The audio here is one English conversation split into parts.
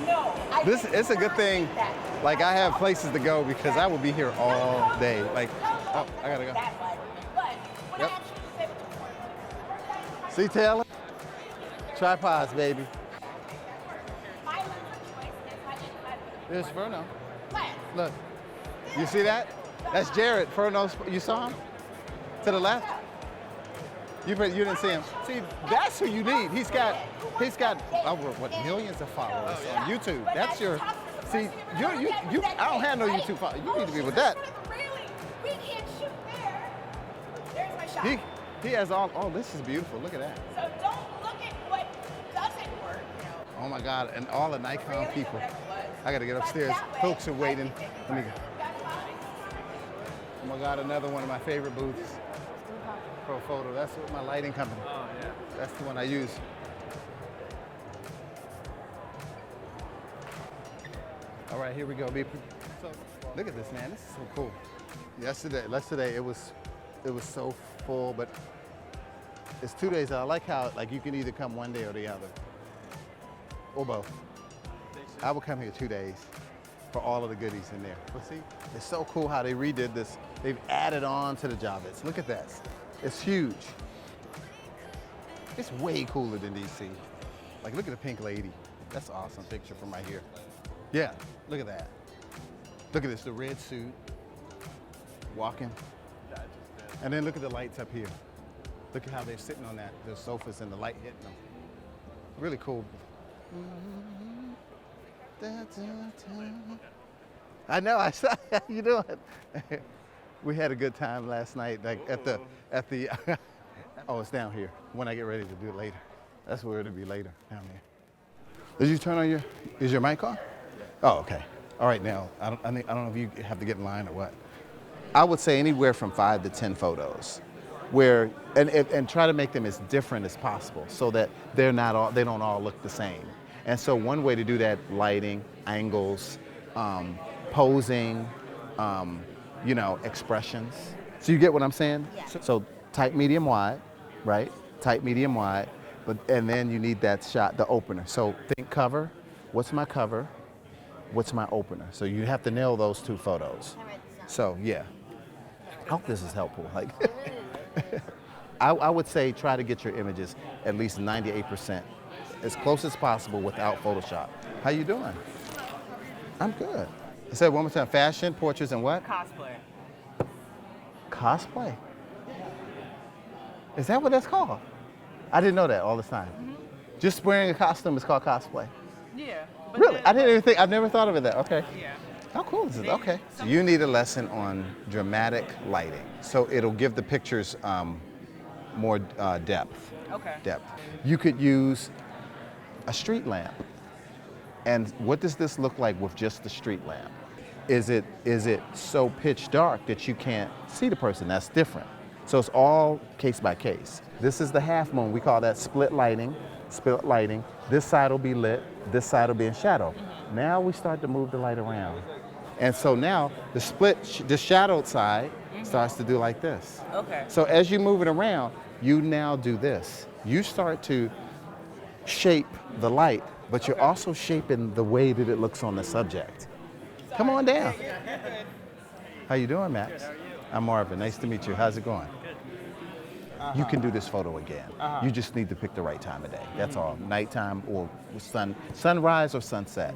No, It's a good thing. Like I have places to go because I will be here all day. Like, oh, I gotta go. Yep. See, Taylor? Tripods, baby. There's Furno. Look, you see that? That's Jared. Furno's. You saw him? To the left? You didn't see him. See, that's who you need. He's got over what millions of followers on YouTube. That's your. See, you. I don't have no YouTube followers. You need to be with that. We can't shoot there. There's my shot. He has all. Oh, this is beautiful. Look at that. So don't look at what doesn't work. Oh my God, and all the Nikon people. I gotta get upstairs. Folks are waiting. Let me go. Oh my God, another one of my favorite booths. Pro Photo. That's what my lighting company. Oh, yeah. That's the one I use. All right, here we go. Look at this, man. This is so cool. Yesterday it was so full, but it's 2 days. I like how you can either come one day or the other, or both. I will come here 2 days for all of the goodies in there. But see, it's so cool how they redid this. They've added on to the job. Look at that. It's huge. It's way cooler than DC. Like, look at the pink lady. That's an awesome picture from right here. Yeah, look at that. Look at this, the red suit, walking. And then look at the lights up here. Look at how they're sitting on the sofas and the light hitting them. Really cool. I know, I saw you doing it. We had a good time last night, like at the oh, it's down here. When I get ready to do it later. That's where it'll be later, down there. Did you turn on is your mic on? Oh, okay. All right, now, I don't know if you have to get in line or what. I would say anywhere from 5 to 10 photos, and try to make them as different as possible so that they don't all look the same. And so one way to do that, lighting, angles, posing, expressions. So you get what I'm saying? Yeah. So tight, medium, wide, right? Tight, medium, wide, and then you need that shot, the opener. So think cover. What's my cover? What's my opener? So you have to nail those 2 photos. So yeah, I hope this is helpful. Like, I would say try to get your images at least 98%, as close as possible without Photoshop. How you doing? I'm good. I said one more time, fashion, portraits, and what? Cosplay. Cosplay? Is that what that's called? I didn't know that all this time. Mm-hmm. Just wearing a costume is called cosplay. Yeah. But Really? then, I didn't even think, I've never thought of it that, okay. Yeah. How cool is this? Okay. So you need a lesson on dramatic lighting. So it'll give the pictures more depth. Okay. Depth. You could use a street lamp. And what does this look like with just the street lamp? Is it so pitch dark that you can't see the person? That's different. So it's all case by case. This is the half moon. We call that split lighting. Split lighting. This side will be lit. This side will be in shadow. Now we start to move the light around. And so now the shadowed side starts to do like this. Okay. So as you move it around, you now do this. You start to shape the light, but you're also shaping the way that it looks on the subject. Come on down. How you doing, Max? I'm Marvin. Nice to meet you. How's it going? You can do this photo again. You just need to pick the right time of day. That's all. Nighttime or sunrise or sunset.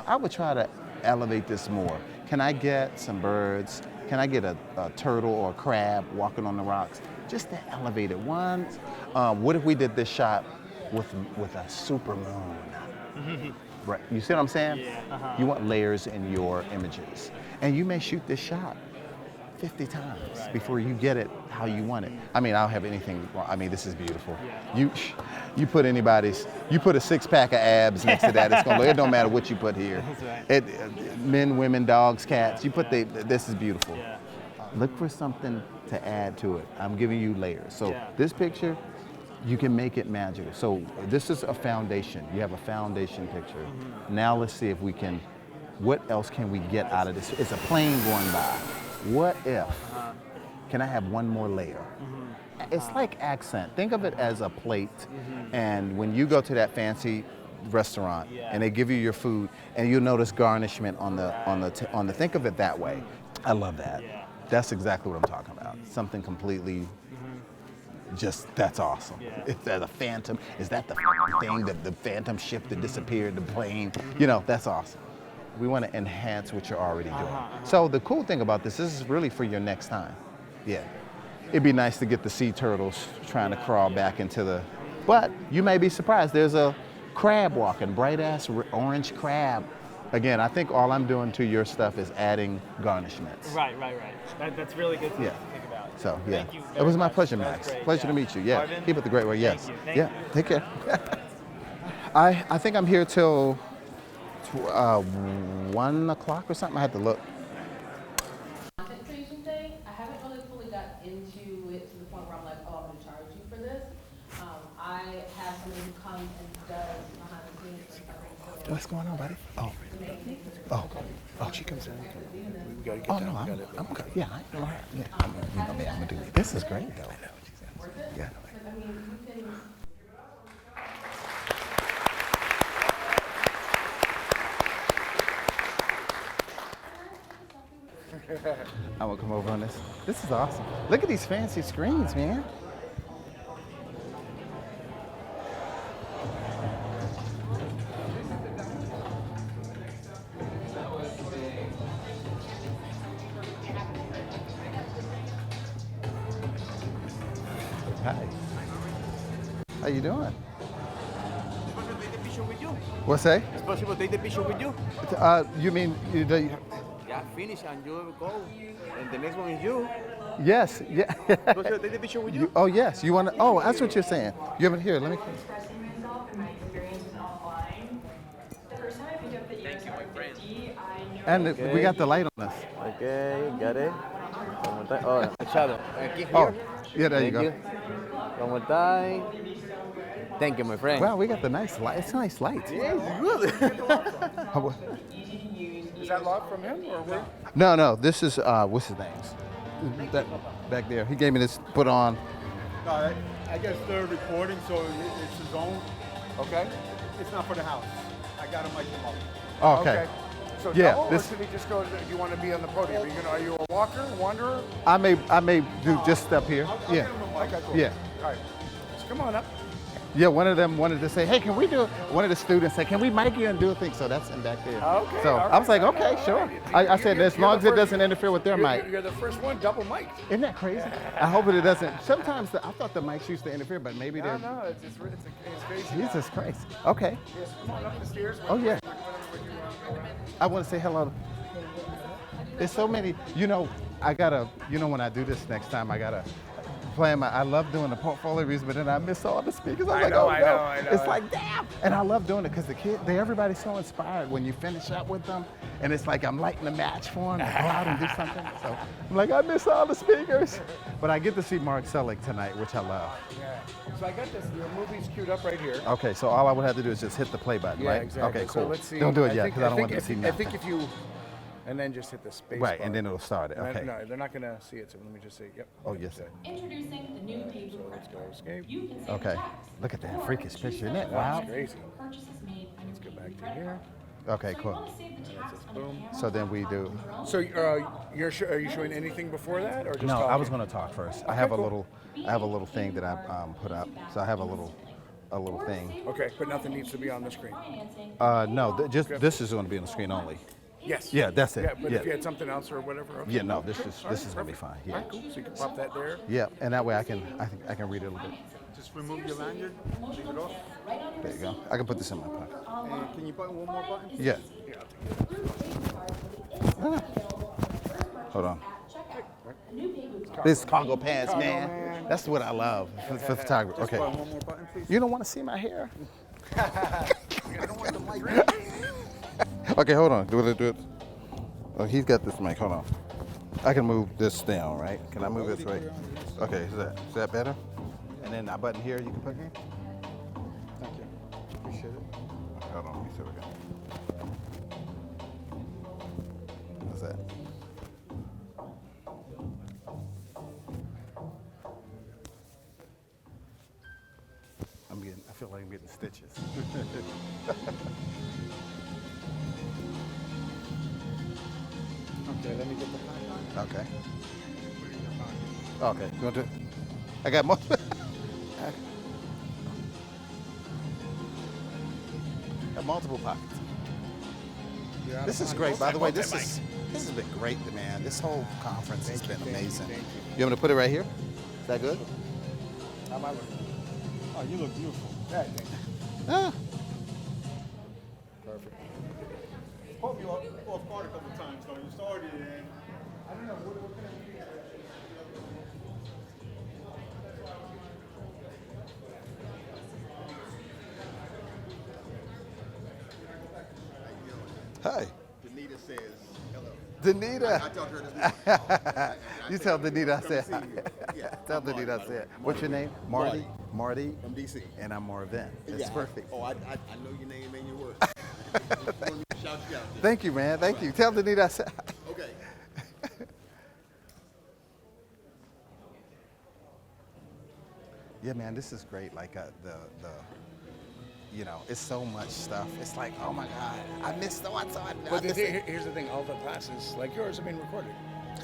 I would try to elevate this more. Can I get some birds? Can I get a turtle or a crab walking on the rocks? Just to elevate it. What if we did this shot with a super moon? Right. You see what I'm saying? Yeah. You want layers in your images. And you may shoot this shot 50 times before you get it how you want it. I mean, I don't have anything wrong. I mean, this is beautiful. Yeah. You put a 6-pack of abs next to that, it don't matter what you put here. That's right. Men, women, dogs, cats, this is beautiful. Yeah. Look for something to add to it. I'm giving you layers. So Yeah. this picture, you can make it magical. So this is a foundation. You have a foundation picture. Now let's see if what else can we get out of this? It's a plane going by. What if, can I have one more layer? It's like accent. Think of it as a plate. And when you go to that fancy restaurant, Yeah. and they give you your food, and you notice garnishment on the think of it that way. I love that. Yeah. That's exactly what I'm talking about. Something completely. Just that's awesome. Yeah. Is that a phantom? Is that the thing, the phantom ship that disappeared, the plane? You know, that's awesome. We want to enhance what you're already doing. So the cool thing about this is really for your next time. Yeah. It'd be nice to get the sea turtles trying to crawl back into the, but you may be surprised. There's a crab walking, bright ass orange crab. Again, I think all I'm doing to your stuff is adding garnishments. Right. That's really good to Yeah. think about. So yeah, Thank you it was very my much. pleasure, That was Max. great. Pleasure to meet you. Yeah, Marvin? keep it the great way. Yes. Thank Yeah. you. Take care. I think I'm here till 1 o'clock or something. I had to look. Content creation thing, I haven't really fully got into it to the point where I'm like, oh, I'm going to charge you for this. I have somebody who comes and does behind the scenes and stuff. What's going on, buddy? Oh. She comes in. We gotta get Oh down. no, We gotta- I'm okay. Yeah, I'm gonna do it. This is great though. Yeah. I mean, you can. I'm gonna come over on this. This is awesome. Look at these fancy screens, man. Hi. How you doing? Supposed to take the picture with you. What's that? Supposed to take the picture with you. You mean Yeah, finish and you go. And the next one is you. yes? Yeah. Supposed to take the picture with you. Oh yes. You want to? Oh, that's what you're saying. You haven't here. Let me. Expressing myself and my experiences online. The first time I picked up the ES-R50, I know And we got the light on us. Okay, got it. ¿Cómo está? Oh, Shadow. Aquí, Oh, here. yeah. There you Thank go. ¿Cómo está? Thank you, my friend. Wow, we got the nice light. It's nice lights. Yeah, it's good. Oh, Is that log from him or where? no. This is what's his name? That back there. He gave me this. Put on. No, I guess they're recording, so it's his own. Okay. It's not for the house. I got to mic them up. Oh, okay. So Yeah, double, this- or should he just go? Do you want to be on the podium? Are you a walker, wanderer? I may do just step here. I'll Yeah. get him a mic. Okay, cool. Yeah. All right. So come on up. Yeah, one of them wanted to say, hey, can we do, one of the students said, can we mic you and do a thing? So that's in back there. Okay, So all I was like, right. okay, sure. You're- I said, as you're long the as it first- doesn't interfere with their mic. You're the first one, double mic. Isn't that crazy? I hope it doesn't. Sometimes I thought the mics used to interfere, but maybe they're, No, it's crazy. Jesus Christ. Okay. Yes, come on up the stairs. Oh, yeah. I want to say hello. There's so many, I gotta, when I do this next time, I gotta play I love doing the portfolio reviews, but then I miss all the speakers. I'm like, know, oh I no. know, I know. It's like, damn. And I love doing it because everybody's so inspired when you finish up with them. And it's like I'm lighting a match for them to go out and do something. So I'm like, I miss all the speakers. But I get to see Mark Selig tonight, which I love. Yeah. So I got your movies queued up right here. Okay, so all I would have to do is just hit the play button, Yeah, right? exactly. Okay, cool. So let's see. Don't do it yet think- because I don't want think to see if- nothing. I think if you, and then just hit the space Right, bar. and then it'll start it. And Okay. No, they're not going to see it, so let me just say, yep. Oh, yes. Introducing the new pay blue Let's credit go card. escape. You can save Okay. tax. Look at that freakish picture, isn't it? That's Wow. crazy. Purchases made on Let's go your back to credit here. card. Okay, So you cool. want to save the tax on a camera So then we do. So are you showing anything before that, or just No, I talking? was going to talk first. I Okay, have a cool. little thing that I put up. So I have a little thing. Okay, but nothing needs to be on the screen. financing. No, this is going to be on the screen only. Yes. Yeah, that's it. Yeah, but if you Yeah. had something else or whatever. Okay. Yeah, no, this is going to be fine. All Yeah. right, cool. So you can pop that there. Yeah, and that way I can read it a little bit. Just remove your lanyard, take it off. There you go. I can put this in my pocket. And can you button one more button? Yeah. Hold on. This cargo pants, man. That's what I love for photography. Okay. Button one more button, please. You don't want to see my hair? I don't want the mic. Okay, hold on. Do it. Oh, he's got this mic. Hold on. I can move this down, right? Can I move this right? Okay, is that better? And then that button here, you can put here. Thank you. Appreciate it. Okay, hold on. Let me see what we got. What's that? I feel like I'm getting stitches. Okay, let me get the pocket. Okay. Okay. You want to? I got more. Got multiple pockets. This is great. By the way, this has been great, man. This whole conference has been amazing. You want me to put it right here? Is that good? How am I looking? Oh, you look beautiful. Yeah, thank you. Ah. Perfect. Caught me off guard a couple times, though. You started and I don't know what kind of meeting. Hi. Danita says hello. Danita. I talked to her this morning. You tell Danita I Come said. see you. Yeah, Tell I'm Marty, Danita I by the said. way. What's your name? Marty. Marty. From DC. And I'm Marvin. That's Yeah. perfect. Oh, I know your name and your work. Just wanted me to shout you out there. Thank you, man. Thank you. Tell Danita I said. Okay. Yeah, man, this is great. Like you know, it's so much stuff. It's like, oh my God, I missed the one. But here's the thing: all the classes like yours are being recorded.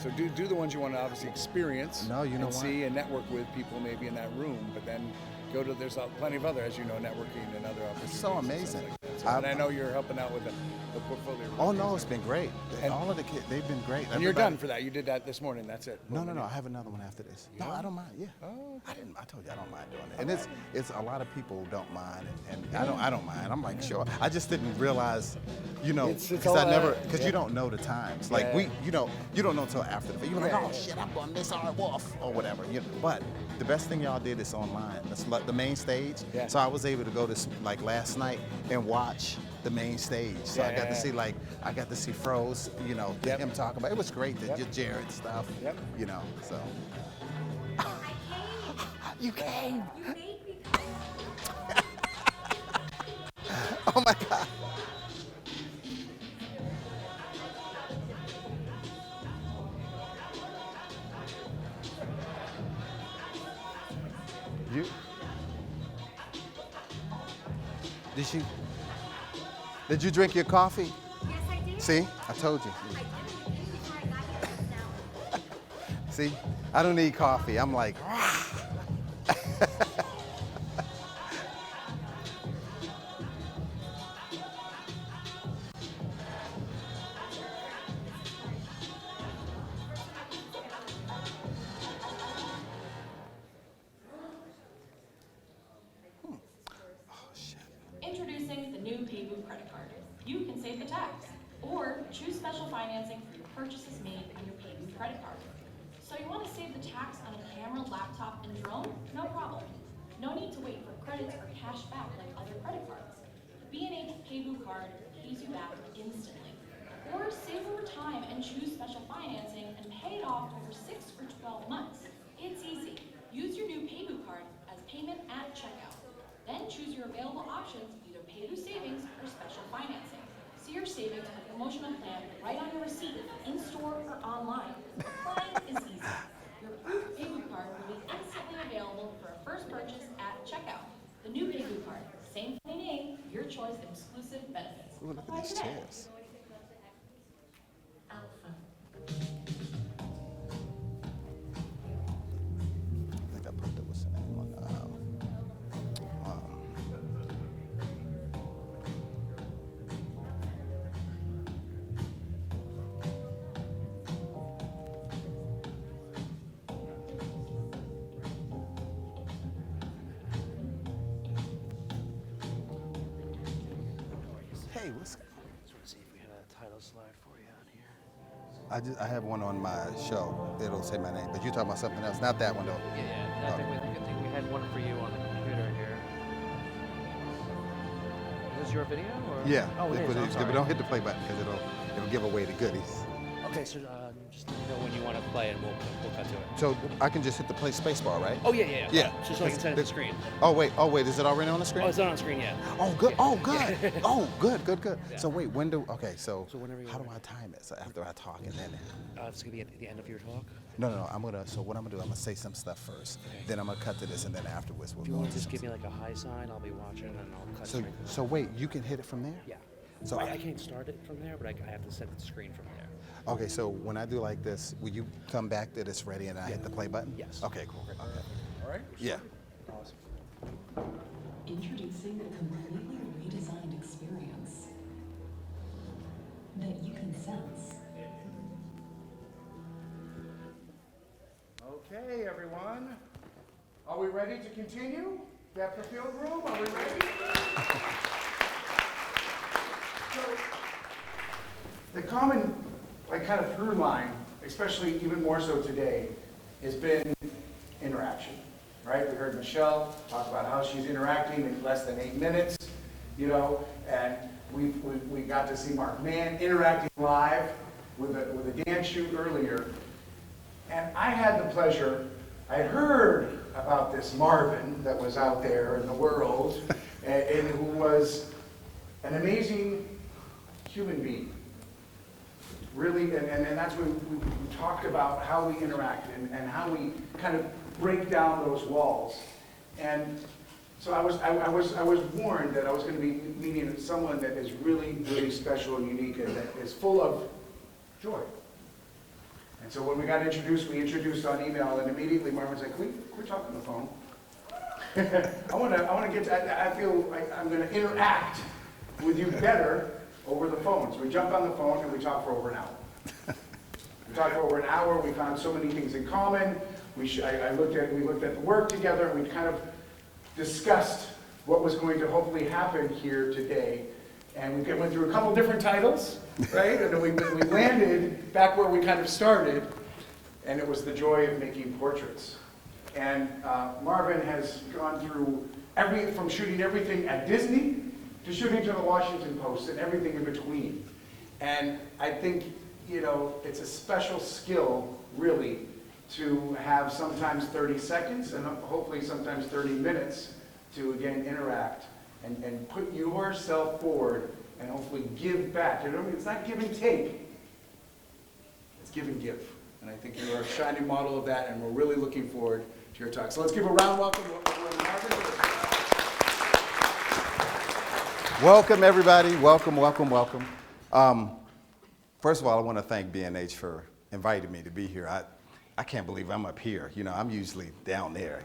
So do the ones you want to obviously experience. No, you know and what? see and network with people maybe in that room. But then go to there's plenty of other, as you know, networking and other opportunities. It's so and stuff amazing. like that. So, and I know you're helping out with the portfolio. Oh reviews no, and it's been great. And- All of the kids, they've been great. And you're Everybody- done for that. You did that this morning. That's it. No, I have another one after this. No, I don't mind. Yeah. Oh, I told you I don't mind doing it. And it's a lot of people don't mind, and I don't mind. I'm like, sure. I just didn't realize, you know, It's because all because you don't know the times. Like Yeah. you don't know until after the. You're like, oh shit, I'm going this hard wolf or whatever. You know, but the best thing y'all did is online. That's like the main stage. Yeah. So I was able to go to like last night and watch the main stage. So I got to see I got to see Froze, you know, Yep. him talk about it. Was great that Yep. Jared stuff. Yep. You know, so. I came. You came. You made me come. Oh my God. You. Did you drink your coffee? Yes, I did. See, I told you. I did. Before I got here just now. See, I don't need coffee. I'm like, Introducing the new PayBoo credit card. You can save the tax or choose special financing for your purchases made on your PayBoo credit card. So you want to save the tax on a camera, laptop, and drone? No problem. No need to wait for credits or cash back like other credit cards. The B&H PayBoo card pays you back instantly. Or save over time and choose special financing and pay it off over 6 or 12 months. It's easy. Use your new PayBoo card as payment at checkout. Then choose your available options, either pay through savings or special financing. See your savings or promotional plan right on your receipt, in store or online. Applying is easy. Your approved PayBoo card will be instantly available for a first purchase at checkout. The new PayBoo card, same funny name, your choice of exclusive benefits. ooh, look Apply at these today. chairs. Alpha. I think I put the what's the name on. Hey, what's? Just want to see if we had a title slide for you on here. I have one on my show. It'll say my name, but you're talking about something else. Not that one though. Yeah. I think we had one for you on the computer here. Is this your video? Or? Yeah. Oh, it is. I'm But sorry. don't hit the play button because it'll give away the goodies. Okay, so Just let me know when you want to play, and we'll cut to it. So I can just hit the play space bar, right? Oh yeah. Yeah. Just so I can set it to the screen. Oh wait, is it already on the screen? Oh, it's not on the screen yet. Oh, good. Yeah. Oh, good. Oh, good. Yeah. So wait, okay, so whenever you how do want. I time it? So after I talk and then. It's gonna be at the end of your talk. No. So what I'm gonna do, I'm gonna say some stuff first. Okay. Then I'm gonna cut to this, and then afterwards we'll If you go want to into just give some me like a high sign, I'll be watching, and I'll cut stuff. straight. So wait, you can hit it from there? Yeah. So I can't start it from there, but I have to set the screen from there. Okay, so when I do like this, will you come back that it's ready and I hit the play button? Yes. Okay, cool. Okay. All right? Yeah. Awesome. Introducing a completely redesigned experience that you can sense. Okay, everyone. Are we ready to continue? Depth of field room, are we ready? So, the common, kind of through line, especially even more so today, has been interaction, right? We heard Michelle talk about how she's interacting in less than 8 minutes, and we got to see Mark Mann interacting live with a dance shoot earlier. And I had the pleasure, I had heard about this Marvin that was out there in the world, and who was an amazing human being. Really, and that's when we talked about how we interact and how we kind of break down those walls. And so I was warned that I was going to be meeting someone that is really, really special and unique and that is full of joy. And so when we got introduced, we introduced on email, and immediately Marvin's like, can we talk on the phone? I want to get to, I feel like I'm going to interact with you better over the phone. So we jumped on the phone and we talked for over an hour. We talked for over an hour. We found so many things in common. We looked at the work together, and we kind of discussed what was going to hopefully happen here today. And we went through a couple different titles, right? And then we landed back where we kind of started, and it was the joy of making portraits. And Marvin has gone through from shooting everything at Disney to shooting to the Washington Post and everything in between. And I think, it's a special skill, really, to have sometimes 30 seconds and hopefully sometimes 30 minutes to, again, interact and put yourself forward and hopefully give back. It's not give and take, it's give and give. And I think you are a shining model of that, and we're really looking forward to your talk. So let's give a round welcome to Marvin. Welcome, everybody. Welcome. First of all, I want to thank B&H for inviting me to be here. I can't believe I'm up here. I'm usually down there.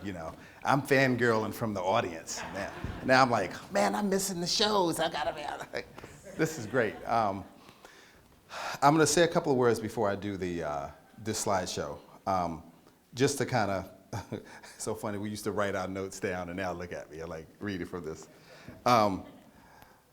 I'm fangirling from the audience. Now I'm like, man, I'm missing the shows. I gotta be out. This is great. I'm going to say a couple of words before I do this slideshow. Just to kind of, so funny, we used to write our notes down, and now look at me. I like reading from this.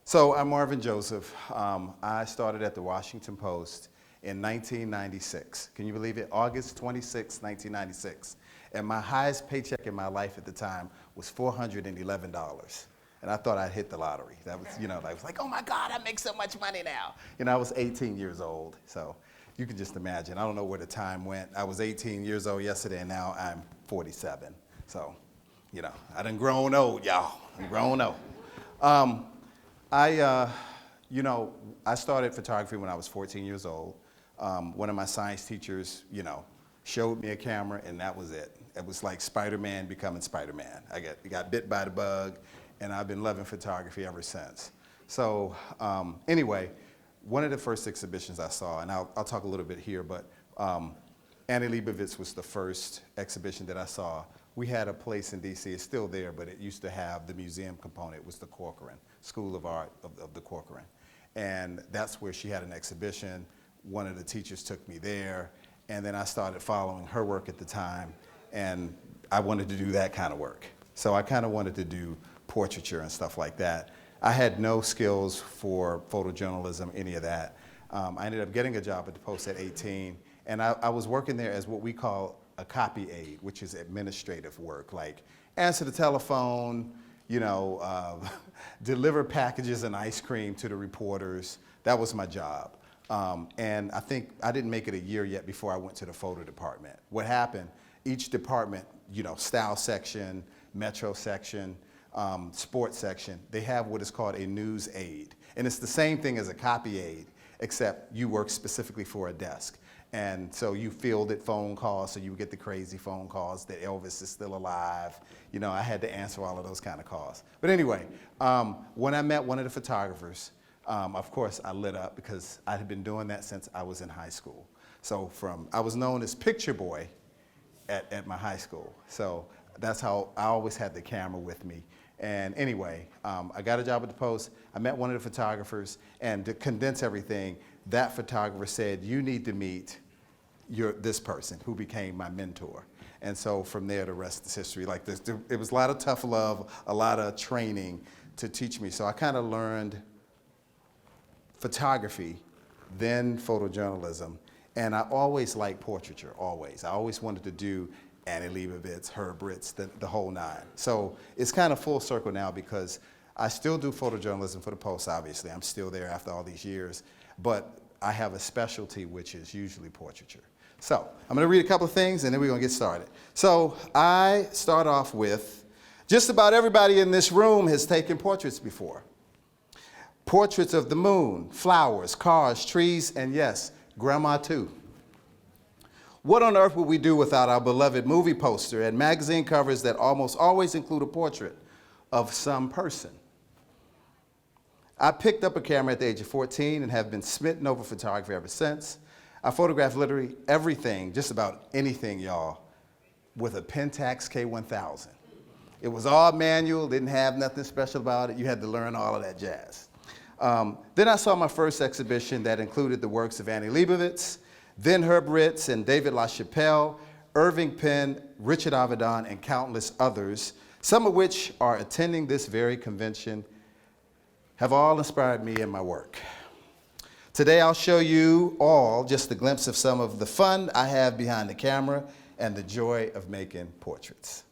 So I'm Marvin Joseph. I started at the Washington Post in 1996. Can you believe it? August 26, 1996. And my highest paycheck in my life at the time was $411. And I thought I'd hit the lottery. That was, I was like, oh my God, I make so much money now. I was 18 years old. So you can just imagine. I don't know where the time went. I was 18 years old yesterday, and now I'm 47. So, I done grown old, y'all. I'm grown old. I started photography when I was 14 years old. One of my science teachers, showed me a camera, and that was it. It was like Spider-Man becoming Spider-Man. I got bit by the bug, and I've been loving photography ever since. So anyway, one of the first exhibitions I saw, and I'll talk a little bit here, but Annie Leibovitz was the first exhibition that I saw. We had a place in DC, it's still there, but it used to have the museum component. It was the Corcoran, School of Art of the Corcoran. And that's where she had an exhibition. One of the teachers took me there, and then I started following her work at the time, and I wanted to do that kind of work. So I kind of wanted to do portraiture and stuff like that. I had no skills for photojournalism, any of that. I ended up getting a job at the Post at 18, and I was working there as what we call a copy aide, which is administrative work, like answer the telephone, deliver packages and ice cream to the reporters. That was my job. And I think I didn't make it a year yet before I went to the photo department. What happened, each department, you know, style section, metro section, sports section, they have what is called a news aide. And it's the same thing as a copy aide, except you work specifically for a desk. And so you fielded phone calls, so you would get the crazy phone calls that Elvis is still alive. You know, I had to answer all of those kind of calls. But anyway, when I met one of the photographers, of course I lit up because I had been doing that since I was in high school. So I was known as Picture Boy at my high school. So that's how I always had the camera with me. And anyway, I got a job at the Post. I met one of the photographers, and to condense everything, that photographer said, you need to meet this person who became my mentor. And so from there, the rest is history. Like it was a lot of tough love, a lot of training to teach me. So I kind of learned photography, then photojournalism, and I always liked portraiture, always. I always wanted to do Annie Leibovitz, Herb Ritz, the whole nine. So it's kind of full circle now because I still do photojournalism for the Post, obviously. I'm still there after all these years, but I have a specialty which is usually portraiture. So I'm gonna read a couple of things and then we're gonna get started. So I start off with, just about everybody in this room has taken portraits before. Portraits of the moon, flowers, cars, trees, and yes, grandma too. What on earth would we do without our beloved movie poster and magazine covers that almost always include a portrait of some person? I picked up a camera at the age of 14 and have been smitten over photography ever since. I photographed literally everything, just about anything, y'all, with a Pentax K1000. It was all manual, didn't have nothing special about it. You had to learn all of that jazz. Then I saw my first exhibition that included the works of Annie Leibovitz, then Herb Ritz and David LaChapelle, Irving Penn, Richard Avedon, and countless others, some of which are attending this very convention, have all inspired me in my work. Today I'll show you all just a glimpse of some of the fun I have behind the camera and the joy of making portraits.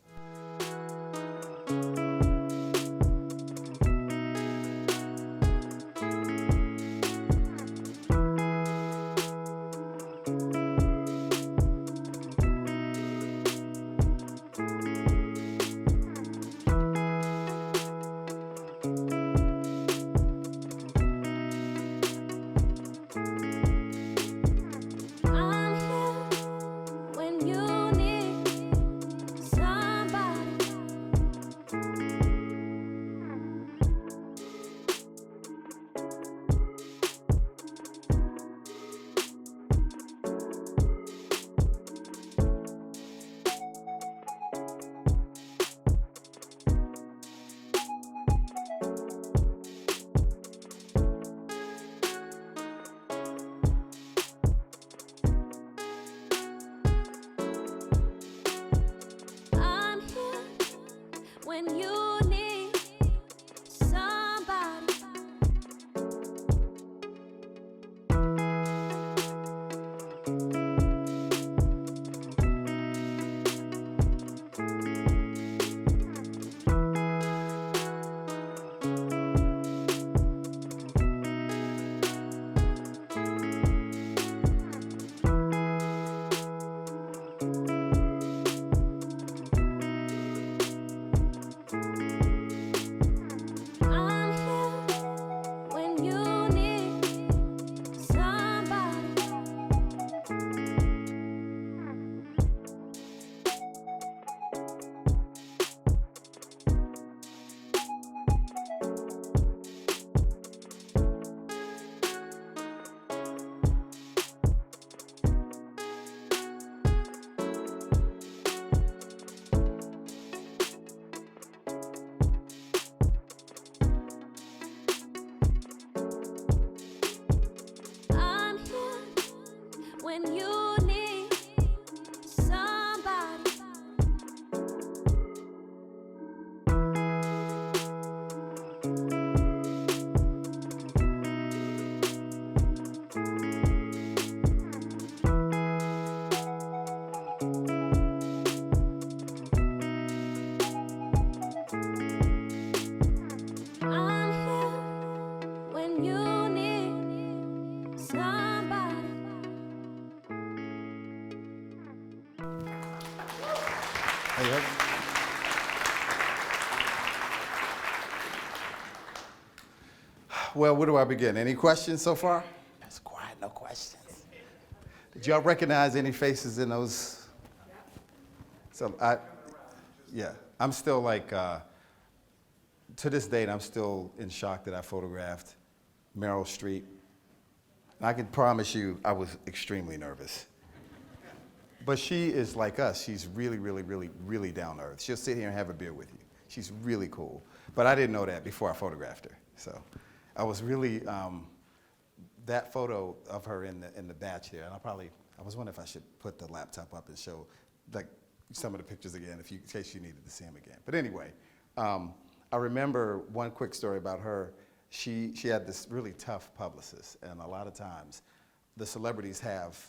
When you need somebody. When you need somebody. I'm here when you need somebody. Hey, well, where do I begin? Any questions so far? That's quiet, no questions. Did y'all recognize any faces in those? Yeah, I'm still like, to this date, I'm still in shock that I photographed Meryl Streep. And I can promise you, I was extremely nervous. But she is like us. She's really, really, really, really down to earth. She'll sit here and have a beer with you. She's really cool. But I didn't know that before I photographed her. So I was really, that photo of her in the batch there, and I was wondering if I should put the laptop up and show like some of the pictures again in case you needed to see them again. But anyway, I remember one quick story about her. She had this really tough publicist, and a lot of times the celebrities have,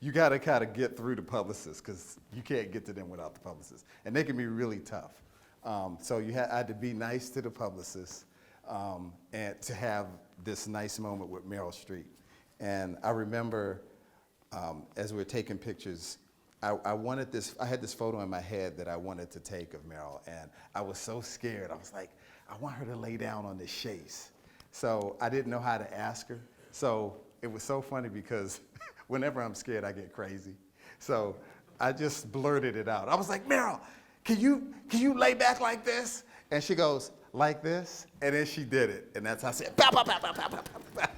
you gotta kind of get through the publicist because you can't get to them without the publicist. And they can be really tough. So I had to be nice to the publicist and to have this nice moment with Meryl Streep. And I remember as we were taking pictures, I had this photo in my head that I wanted to take of Meryl, and I was so scared. I was like, I want her to lay down on this chaise. So I didn't know how to ask her. So it was so funny because whenever I'm scared, I get crazy. So I just blurted it out. I was like, Meryl, can you lay back like this? And she goes, like this? And then she did it. And that's how I said, pow, pow, pow, pow, pow, pow, pow.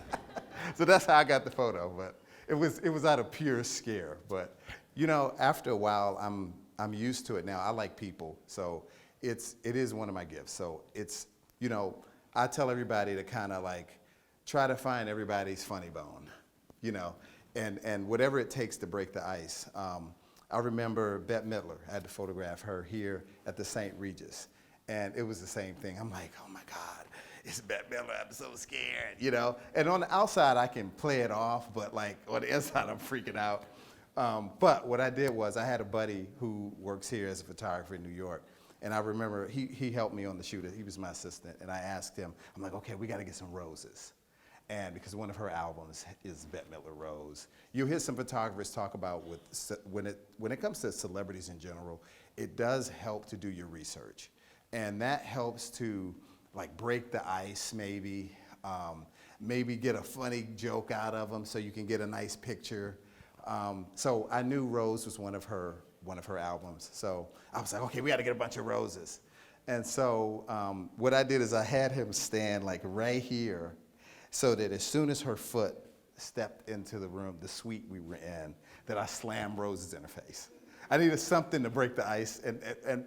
So that's how I got the photo. But it was out of pure scare. But you know, after a while, I'm used to it now. I like people, so it is one of my gifts. So it's, you know, I tell everybody to kind of like try to find everybody's funny bone, you know, and whatever it takes to break the ice. I remember Bette Midler. I had to photograph her here at the St. Regis, and it was the same thing. I'm like, oh my God, it's Bette Midler. I'm so scared, you know. And on the outside, I can play it off, but like on the inside, I'm freaking out. But what I did was I had a buddy who works here as a photographer in New York, and I remember he helped me on the shoot. He was my assistant, and I asked him, I'm like, okay, we got to get some roses. And because one of her albums is Bette Midler Rose. You'll hear some photographers talk about when it comes to celebrities in general, it does help to do your research. And that helps to like break the ice maybe, maybe get a funny joke out of them so you can get a nice picture. So I knew Rose was one of her albums. So I was like, okay, we got to get a bunch of roses. And so what I did is I had him stand like right here so that as soon as her foot stepped into the room, the suite we were in, that I slammed roses in her face. I needed something to break the ice. And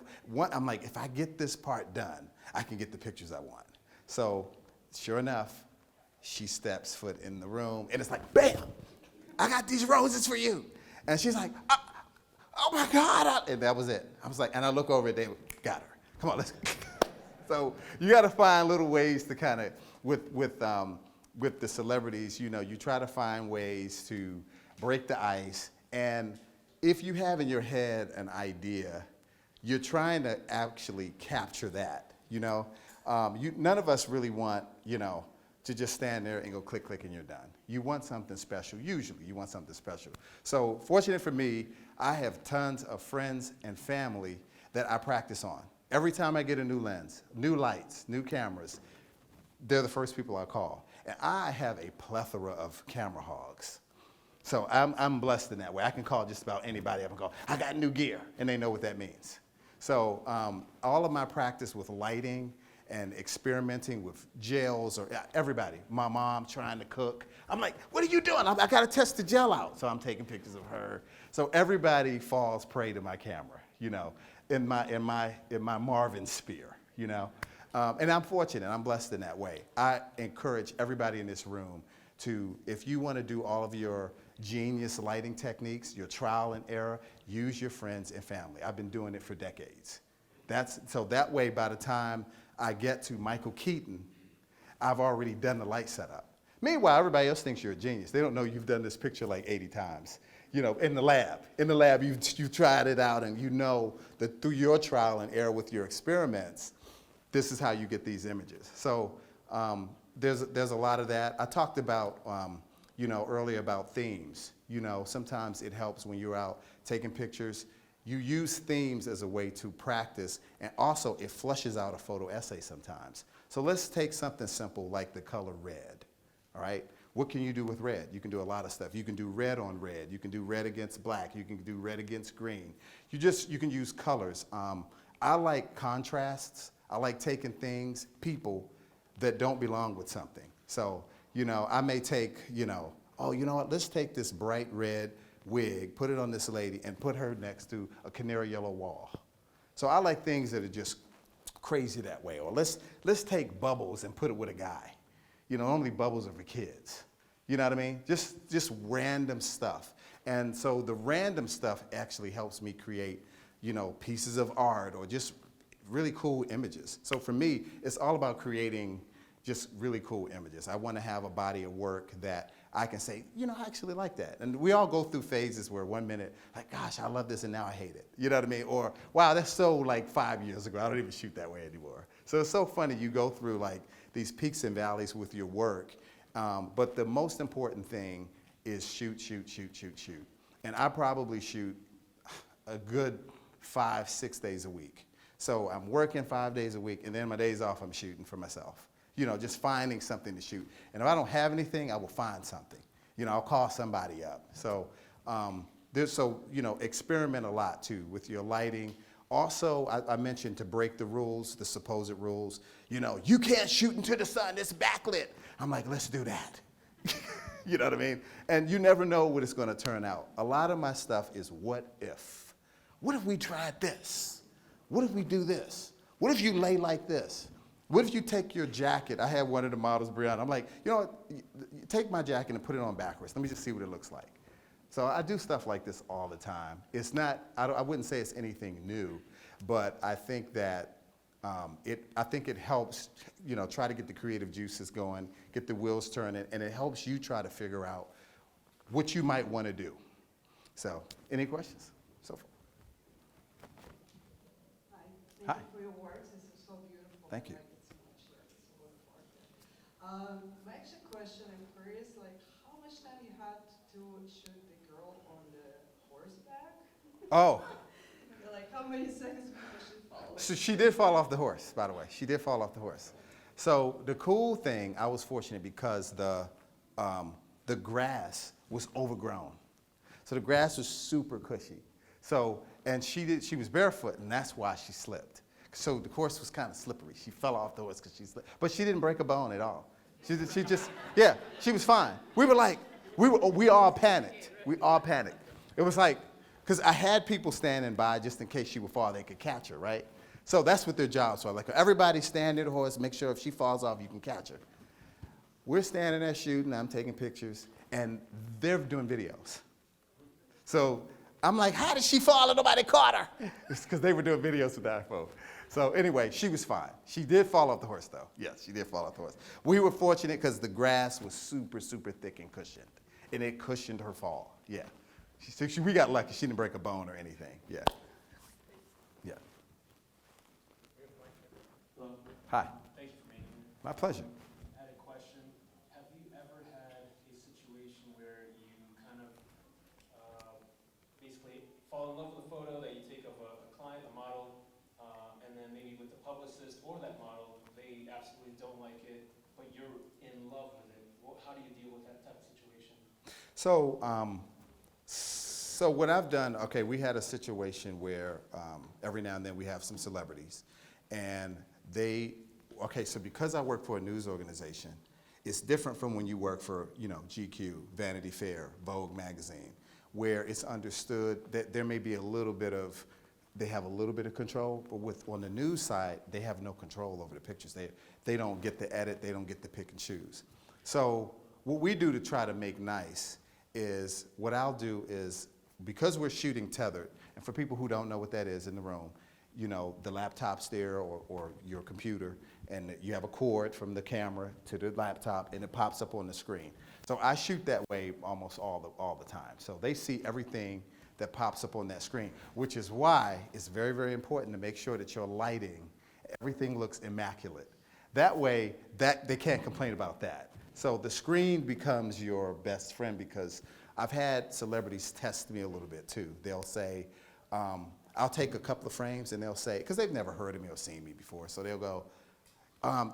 I'm like, if I get this part done, I can get the pictures I want. So sure enough, she steps foot in the room, and it's like, bam! I got these roses for you. And she's like, oh my God. And that was it. I was like, and I look over at David, got her. Come on, let's go. So you got to find little ways to kind of, with the celebrities, you know, you try to find ways to break the ice. And if you have in your head an idea, you're trying to actually capture that, you know. None of us really want, you know, to just stand there and go click, click, and you're done. You want something special. Usually, you want something special. So fortunate for me, I have tons of friends and family that I practice on. Every time I get a new lens, new lights, new cameras, they're the first people I call. And I have a plethora of camera hogs. So I'm blessed in that way. I can call just about anybody up and go, I got new gear, and they know what that means. So all of my practice with lighting and experimenting with gels, or everybody, my mom trying to cook. I'm like, what are you doing? I got to test the gel out. So I'm taking pictures of her. So everybody falls prey to my camera, you know, in my Marvin sphere, you know. And I'm fortunate, I'm blessed in that way. I encourage everybody in this room to, if you want to do all of your genius lighting techniques, your trial and error, use your friends and family. I've been doing it for decades. So that way, by the time I get to Michael Keaton, I've already done the light setup. Meanwhile, everybody else thinks you're a genius. They don't know you've done this picture like 80 times. You know, in the lab. In the lab, you've tried it out, and you know that through your trial and error with your experiments, this is how you get these images. So there's a lot of that. I talked about, you know, earlier about themes. You know, sometimes it helps when you're out taking pictures. You use themes as a way to practice, and also it flushes out a photo essay sometimes. So let's take something simple like the color red, all right? What can you do with red? You can do a lot of stuff. You can do red on red. You can do red against black. You can do red against green. You can use colors. I like contrasts. I like taking things, people that don't belong with something. So, I may take, oh, you know what, let's take this bright red wig, put it on this lady, and put her next to a canary yellow wall. So I like things that are just crazy that way. Or let's take bubbles and put it with a guy. Normally bubbles are for kids. You know what I mean? Just random stuff. And so the random stuff actually helps me create, pieces of art or just really cool images. So for me, it's all about creating just really cool images. I want to have a body of work that I can say, I actually like that. And we all go through phases where 1 minute, like, gosh, I love this and now I hate it. You know what I mean? Or, wow, that's so like 5 years ago. I don't even shoot that way anymore. So it's so funny. You go through like these peaks and valleys with your work. But the most important thing is shoot. And I probably shoot a good 5-6 days a week. So I'm working 5 days a week, and then my days off, I'm shooting for myself. Just finding something to shoot. And if I don't have anything, I will find something. I'll call somebody up. So experiment a lot too with your lighting. Also, I mentioned to break the rules, the supposed rules. You can't shoot into the sun, it's backlit. I'm like, let's do that. You know what I mean? And you never know what it's going to turn out. A lot of my stuff is what if. What if we tried this? What if we do this? What if you lay like this? What if you take your jacket? I had one of the models, Brianna. I'm like, take my jacket and put it on backwards. Let me just see what it looks like. So I do stuff like this all the time. It's not, I wouldn't say it's anything new, but I think that it helps, try to get the creative juices going, get the wheels turning, and it helps you try to figure out what you might want to do. So, any questions so far? Hi. Thank you for your words. This is so beautiful. Thank you. I like it so much. Yeah, it's so important. My actual question, I'm curious, like, how much time you had to shoot the girl on the horseback? Oh. Like, how many seconds before she falls? So she did fall off the horse, by the way. She did fall off the horse. So the cool thing, I was fortunate because the grass was overgrown. So the grass was super cushy. So, and she was barefoot, and that's why she slipped. So the horse was kind of slippery. She fell off the horse because she slipped. But she didn't break a bone at all. She just, yeah, she was fine. We all panicked. We all panicked. It was like, because I had people standing by just in case she would fall, they could catch her, right? So that's what their jobs were. Like, everybody stand near the horse, make sure if she falls off, you can catch her. We're standing there shooting, I'm taking pictures, and they're doing videos. So I'm like, how did she fall and nobody caught her? It's because they were doing videos with that phone. So anyway, she was fine. She did fall off the horse, though. Yes, she did fall off the horse. We were fortunate because the grass was super, super thick and cushioned, and it cushioned her fall. Yeah. We got lucky. She didn't break a bone or anything. Yeah. Yeah. Hello. Hi. Thank you for being here. My pleasure. I had a question. Have you ever had a situation where you kind of basically fall in love with a photo that you take of a client, a model, and then maybe with the publicist or that model, they absolutely don't like it, but you're in love with it? How do you deal with that type of situation? So what I've done, okay, we had a situation where every now and then we have some celebrities, and so because I work for a news organization, it's different from when you work for, GQ, Vanity Fair, Vogue magazine, where it's understood that there may be they have a little bit of control, but on the news side, they have no control over the pictures. They don't get to edit, they don't get to pick and choose. So what we do to try to make nice is, what I'll do is, because we're shooting tethered, and for people who don't know what that is in the room, the laptop's there or your computer, and you have a cord from the camera to the laptop, and it pops up on the screen. So I shoot that way almost all the time. So they see everything that pops up on that screen, which is why it's very, very important to make sure that your lighting, everything looks immaculate. That way, they can't complain about that. So the screen becomes your best friend, because I've had celebrities test me a little bit too. They'll say, I'll take a couple of frames and they'll say, because they've never heard of me or seen me before, so they'll go,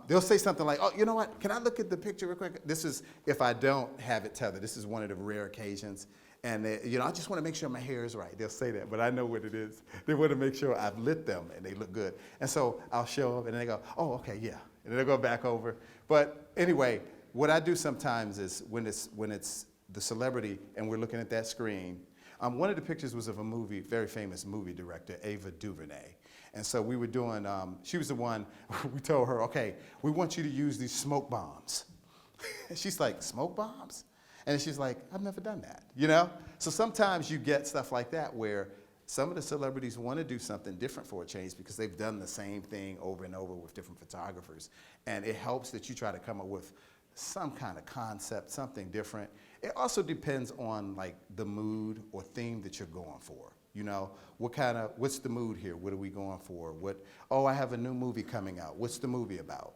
they'll say something like, oh, you know what, can I look at the picture real quick? This is, if I don't have it tethered, this is one of the rare occasions. And they, you know, I just want to make sure my hair is right. They'll say that, but I know what it is. They want to make sure I've lit them and they look good. And so I'll show them and they go, oh, okay, yeah. And they'll go back over. But anyway, what I do sometimes is when it's the celebrity and we're looking at that screen, one of the pictures was of a movie, very famous movie director, Ava DuVernay. And so we were doing, she was the one, we told her, okay, we want you to use these smoke bombs. And she's like, smoke bombs? And she's like, I've never done that, you know? So sometimes you get stuff like that where some of the celebrities want to do something different for a change because they've done the same thing over and over with different photographers. And it helps that you try to come up with some kind of concept, something different. It also depends on like the mood or theme that you're going for. You know, what's the mood here? What are we going for? Oh, I have a new movie coming out. What's the movie about?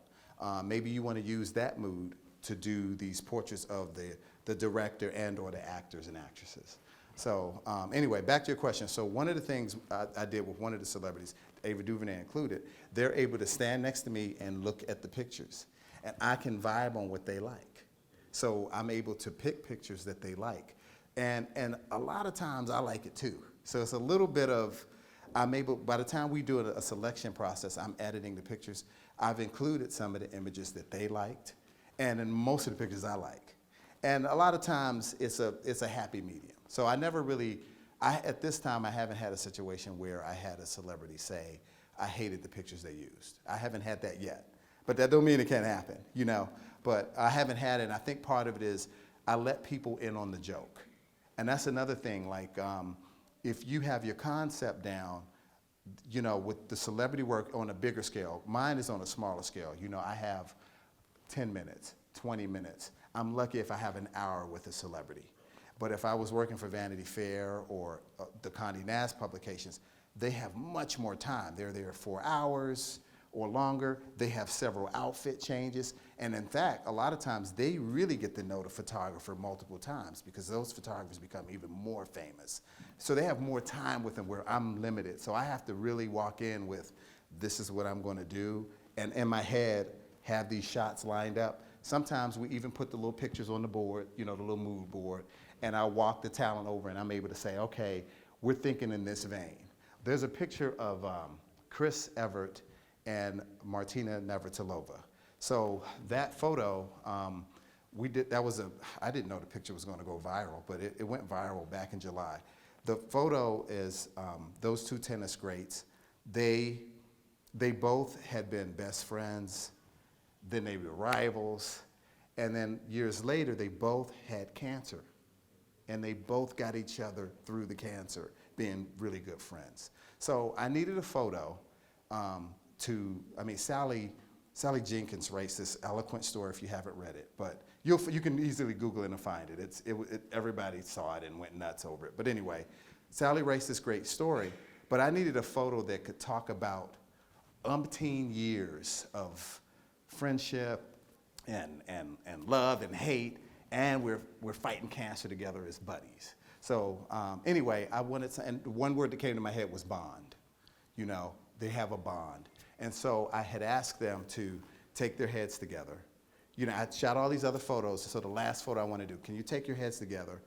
Maybe you want to use that mood to do these portraits of the director and or the actors and actresses. So anyway, back to your question. So one of the things I did with one of the celebrities, Ava DuVernay included, they're able to stand next to me and look at the pictures. And I can vibe on what they like. So I'm able to pick pictures that they like. And a lot of times I like it too. So it's a little bit of, by the time we do a selection process, I'm editing the pictures. I've included some of the images that they liked, and in most of the pictures I like. And a lot of times it's a happy medium. So I never really, at this time I haven't had a situation where I had a celebrity say, I hated the pictures they used. I haven't had that yet. But that don't mean it can't happen, you know. But I haven't had it, and I think part of it is I let people in on the joke. And that's another thing, like if you have your concept down, you know, with the celebrity work on a bigger scale, mine is on a smaller scale. You know, I have 10 minutes, 20 minutes. I'm lucky if I have an hour with a celebrity. But if I was working for Vanity Fair or the Condé Nast publications, they have much more time. They're there 4 hours or longer. They have several outfit changes. And in fact, a lot of times they really get to know the photographer multiple times because those photographers become even more famous. So they have more time with them where I'm limited. So I have to really walk in with, this is what I'm going to do. And in my head, have these shots lined up. Sometimes we even put the little pictures on the board, you know, the little mood board. And I walk the talent over and I'm able to say, okay, we're thinking in this vein. There's a picture of Chris Evert and Martina Navratilova. So that photo, I didn't know the picture was going to go viral, but it went viral back in July. The photo is those two tennis greats. They both had been best friends, then they were rivals, and then years later they both had cancer. And they both got each other through the cancer, being really good friends. So I needed a photo Sally Jenkins writes this eloquent story if you haven't read it, but you can easily Google it and find it. Everybody saw it and went nuts over it. But anyway, Sally writes this great story, but I needed a photo that could talk about umpteen years of friendship and love and hate, and we're fighting cancer together as buddies. So anyway, I wanted to, and one word that came to my head was bond. You know, they have a bond. And so I had asked them to take their heads together. You know, I shot all these other photos, so the last photo I want to do, can you take your heads together,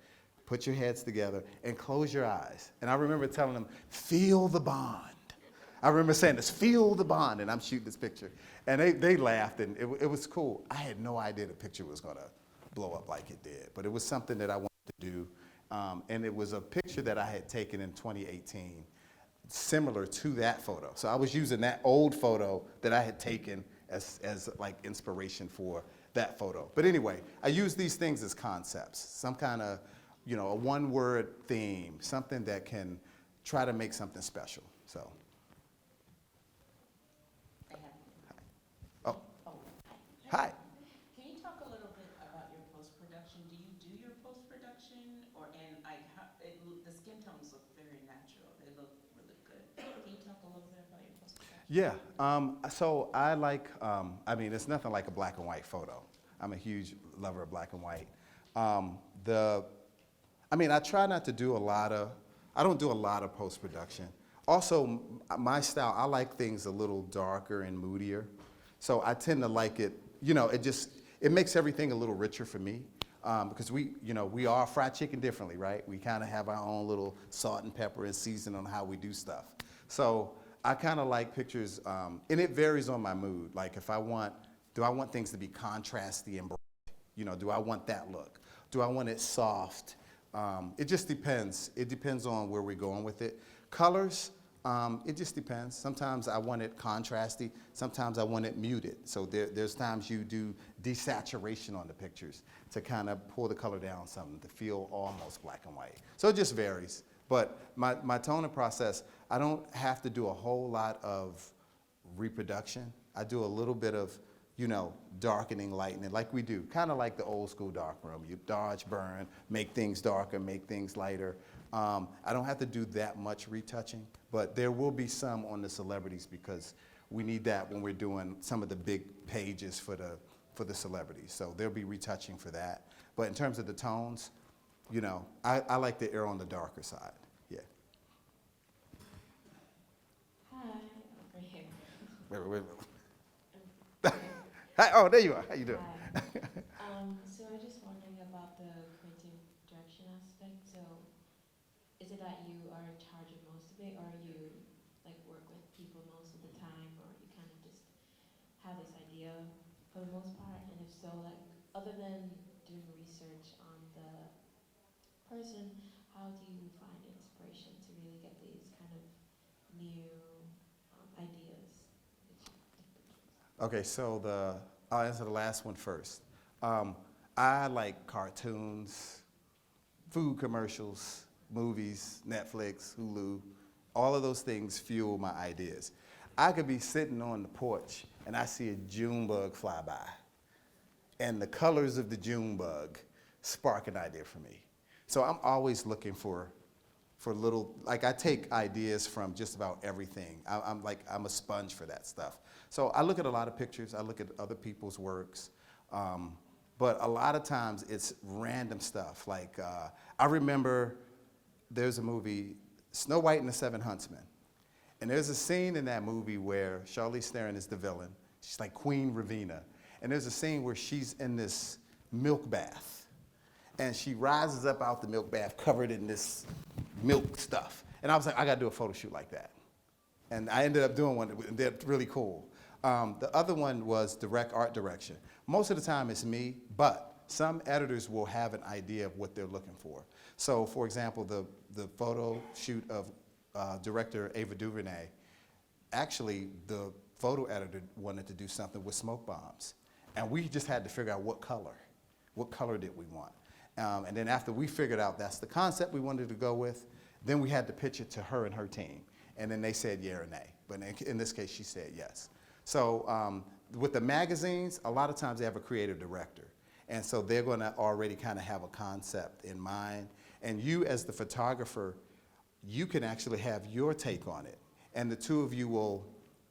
put your heads together, and close your eyes? And I remember telling them, feel the bond. I remember saying this, feel the bond, and I'm shooting this picture. And they laughed, and it was cool. I had no idea the picture was going to blow up like it did, but it was something that I wanted to do. And it was a picture that I had taken in 2018, similar to that photo. So I was using that old photo that I had taken as like inspiration for that photo. But anyway, I use these things as concepts, some kind of, you know, a one-word theme, something that can try to make something special. So. Oh. Hi. Can you talk a little bit about your post-production? Do you do your post-production, the skin tones look very natural. They look really good. Can you talk a little bit about your post-production? Yeah. So I like. It's nothing like a black and white photo. I'm a huge lover of black and white. I try not to do a lot of. I don't do a lot of post-production. Also, my style, I like things a little darker and moodier. So I tend to like it, it makes everything a little richer for me. Because we are fried chicken differently, right? We kind of have our own little salt and pepper and season on how we do stuff. So I kind of like pictures, and it varies on my mood. Like do I want things to be contrasty and bright? Do I want that look? Do I want it soft? It just depends. It depends on where we're going with it. Colors, it just depends. Sometimes I want it contrasty. Sometimes I want it muted. So there's times you do desaturation on the pictures to kind of pull the color down something to feel almost black and white. So it just varies. But my toning process, I don't have to do a whole lot of reproduction. I do a little bit of, darkening, lightening, like we do, kind of like the old school darkroom. You dodge, burn, make things darker, make things lighter. I don't have to do that much retouching, but there will be some on the celebrities because we need that when we're doing some of the big pages for the celebrities. So there'll be retouching for that. But in terms of the tones, I like to err on the darker side. Yeah. Hi, over here. Wait. Hi, oh, there you are. How you doing? Hi. So I'm just wondering about the creative direction aspect. So is it that you are in charge of most of it, or you work with people most of the time, or you kind of just have this idea for the most part? And if so, other than doing research on the person, how do you find inspiration to really get these kind of new ideas? Okay, so I'll answer the last one first. I like cartoons, food commercials, movies, Netflix, Hulu. All of those things fuel my ideas. I could be sitting on the porch and I see a June bug fly by, and the colors of the June bug spark an idea for me. So I'm always looking for little, I take ideas from just about everything. I'm a sponge for that stuff. So I look at a lot of pictures, I look at other people's works, but a lot of times it's random stuff. I remember there's a movie, Snow White and the Seven Huntsmen, and there's a scene in that movie where Charlize Theron is the villain. She's like Queen Ravina, and there's a scene where she's in this milk bath, and she rises up out the milk bath covered in this milk stuff. And I was like, I gotta do a photo shoot like that. And I ended up doing one, and they're really cool. The other one was art direction. Most of the time it's me, but some editors will have an idea of what they're looking for. So for example, the photo shoot of director Ava DuVernay, actually the photo editor wanted to do something with smoke bombs. And we just had to figure out what color did we want. And then after we figured out that's the concept we wanted to go with, then we had to pitch it to her and her team. And then they said yeah or nay. But in this case, she said yes. So with the magazines, a lot of times they have a creative director. And so they're going to already kind of have a concept in mind. And you as the photographer, you can actually have your take on it. And the two of you will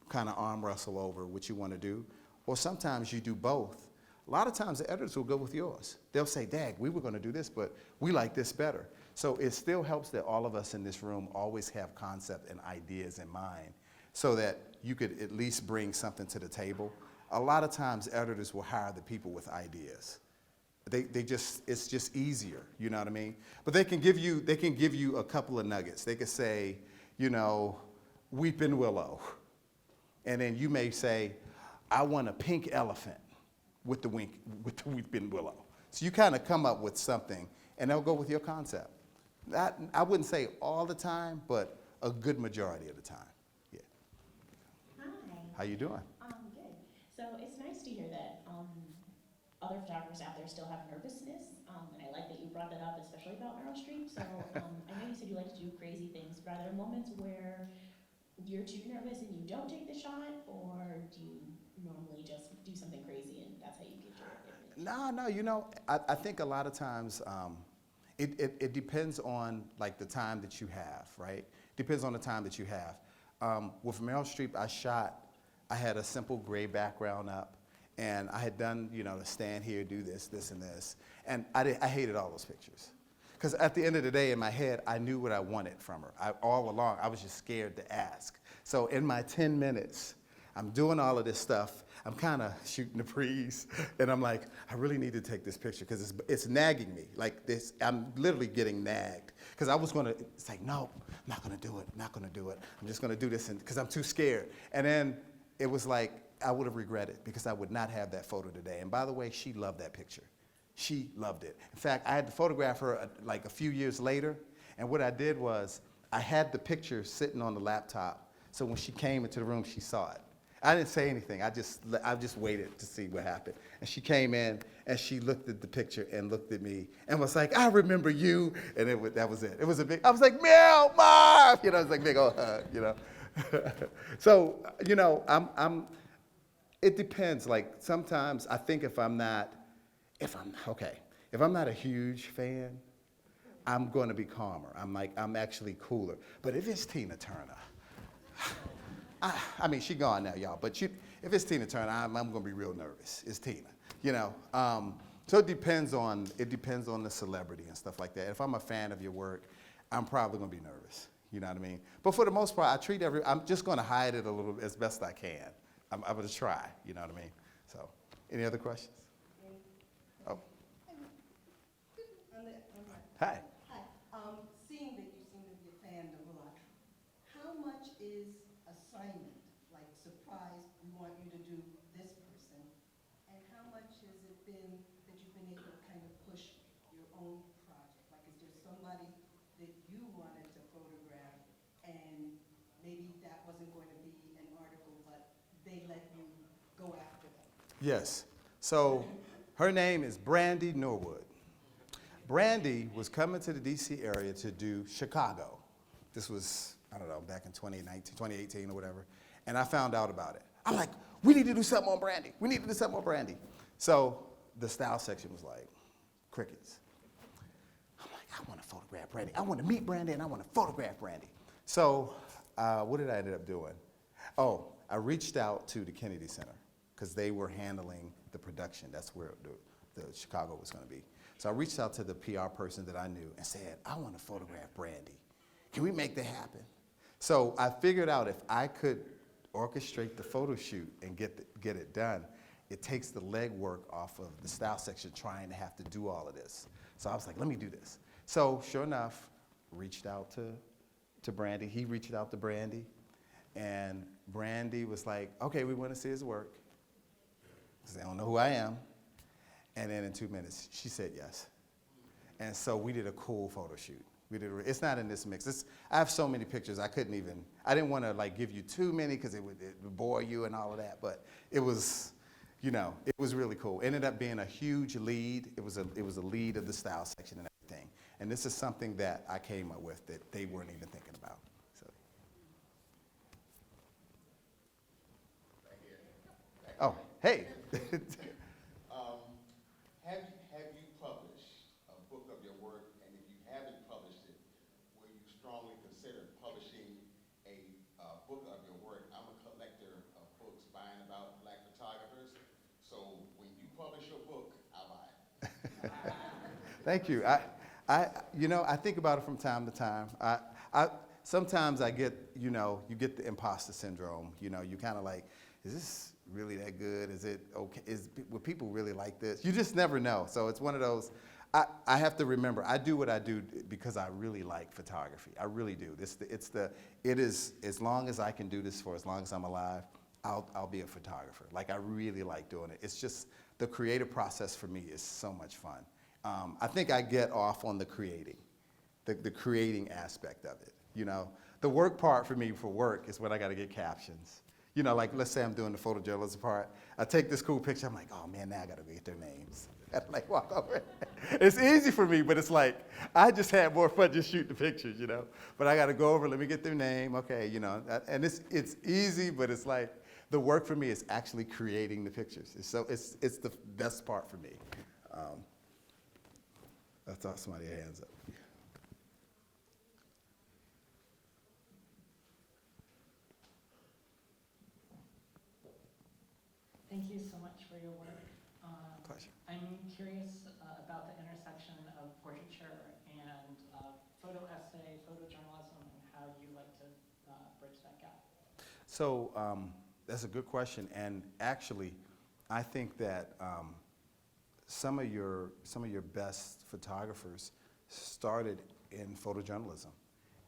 kind of arm wrestle over what you want to do. Or sometimes you do both. A lot of times the editors will go with yours. They'll say, Dag, we were going to do this, but we like this better. So it still helps that all of us in this room always have concept and ideas in mind so that you could at least bring something to the table. A lot of times editors will hire the people with ideas. It's just easier, you know what I mean? But they can give you a couple of nuggets. They could say, weeping willow. And then you may say, I want a pink elephant with the weeping willow. So you kind of come up with something, and they'll go with your concept. I wouldn't say all the time, but a good majority of the time. Yeah. Hi. How you doing? Good. So it's nice to hear that other photographers out there still have nervousness, and I like that you brought that up, especially about Meryl Streep. So I know you said you like to do crazy things, but are there moments where you're too nervous and you don't take the shot, or do you normally just do something crazy and that's how you get your image? No, I think a lot of times it depends on the time that you have, right? Depends on the time that you have. With Meryl Streep, I had a simple gray background up, and I had done, to stand here, do this, and this, and I hated all those pictures. Because at the end of the day, in my head, I knew what I wanted from her. All along, I was just scared to ask. So in my 10 minutes, I'm doing all of this stuff. I'm kind of shooting the breeze, and I'm like, I really need to take this picture because it's nagging me. Like this, I'm literally getting nagged. Because I was gonna say, no, I'm not gonna do it, not gonna do it. I'm just gonna do this because I'm too scared. And then it was like, I would have regretted because I would not have that photo today. And by the way, she loved that picture. She loved it. In fact, I had to photograph her like a few years later, and what I did was, I had the picture sitting on the laptop, so when she came into the room, she saw it. I didn't say anything. I just waited to see what happened. And she came in, and she looked at the picture and looked at me and was like, I remember you. And that was it. It was a big, I was like, Mel, Mom! You know, it was like a big old hug, you know. So, you know, it depends. Like, sometimes I think if I'm not a huge fan, I'm going to be calmer. I'm actually cooler. But if it's Tina Turner, I mean, she gone now, y'all, but if it's Tina Turner, I'm going to be real nervous. It's Tina, you know. So it depends on the celebrity and stuff like that. If I'm a fan of your work, I'm probably going to be nervous, you know what I mean? But for the most part, I'm just going to hide it a little as best I can. I'm going to try, you know what I mean? So, any other questions? Oh. Hi. Hi. Seeing that you seem to be a fan of a lot, how much is assignment, like surprise, we want you to do this person, and how much has it been that you've been able to kind of push your own project? Like, is there somebody that you wanted to photograph and maybe that wasn't going to be an article, but they let you go after them? Yes. So her name is Brandy Norwood. Brandy was coming to the DC area to do Chicago. This was, I don't know, back in 2018 or whatever. And I found out about it. I'm like, we need to do something on Brandy. We need to do something on Brandy. So the style section was like, crickets. I'm like, I want to photograph Brandy. I want to meet Brandy and I want to photograph Brandy. So what did I end up doing? Oh, I reached out to the Kennedy Center because they were handling the production. That's where the Chicago was going to be. So I reached out to the PR person that I knew and said, I want to photograph Brandy. Can we make that happen? So I figured out if I could orchestrate the photo shoot and get it done, it takes the legwork off of the style section trying to have to do all of this. So I was like, let me do this. So sure enough, reached out to Brandy. He reached out to Brandy. And Brandy was like, okay, we want to see his work. They don't know who I am. And then in 2 minutes, she said yes. And so we did a cool photo shoot. It's not in this mix. I have so many pictures, I didn't want to like give you too many because it would bore you and all of that, but it was, you know, it was really cool. Ended up being a huge lead. It was a lead of the style section and everything. And this is something that I came up with that they weren't even thinking about. So. Oh, hey. Have you published a book of your work, and if you haven't published it, will you strongly consider publishing a book of your work? I'm a collector of books buying about Black photographers, so when you publish your book, I'll buy it. Thank you. I think about it from time to time. Sometimes I get, you get the imposter syndrome. You kind of like, is this really that good? Is it okay? Would people really like this? You just never know. So it's one of those, I have to remember, I do what I do because I really like photography. I really do. It is, as long as I can do this for as long as I'm alive, I'll be a photographer. Like, I really like doing it. It's just, the creative process for me is so much fun. I think I get off on the creating aspect of it. The work part for me for work is when I got to get captions. Like, let's say I'm doing the photojournalism part. I take this cool picture. I'm like, oh man, now I got to get their names. I like walk over. It's easy for me, but it's like, I just had more fun just shooting the pictures, But I got to go over, let me get their name, okay, And it's easy, but it's like, the work for me is actually creating the pictures. It's the best part for me. I thought somebody had hands up. Thank you so much for your work. Pleasure. I'm curious about the intersection of portraiture and So that's a good question, and actually, I think that some of your best photographers started in photojournalism,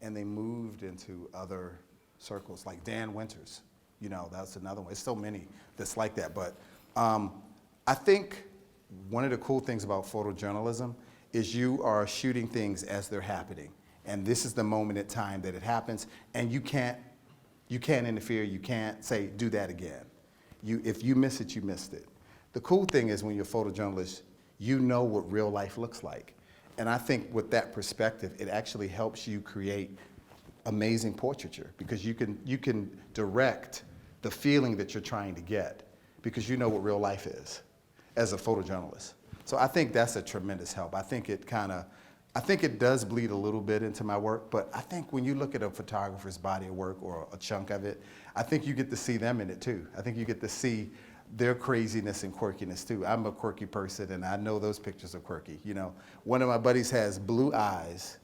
and they moved into other circles, like Dan Winters. You know, that's another one. There's so many that's like that, but I think one of the cool things about photojournalism is you are shooting things as they're happening, and this is the moment in time that it happens, and you can't interfere. You can't say, do that again. If you miss it, you missed it. The cool thing is when you're a photojournalist, you know what real life looks like. And I think with that perspective, it actually helps you create amazing portraiture because you can direct the feeling that you're trying to get because you know what real life is as a photojournalist. So I think that's a tremendous help. I think it does bleed a little bit into my work, but I think when you look at a photographer's body of work or a chunk of it, I think you get to see them in it too. I think you get to see their craziness and quirkiness too. I'm a quirky person and I know those pictures are quirky. You know, one of my buddies has blue eyes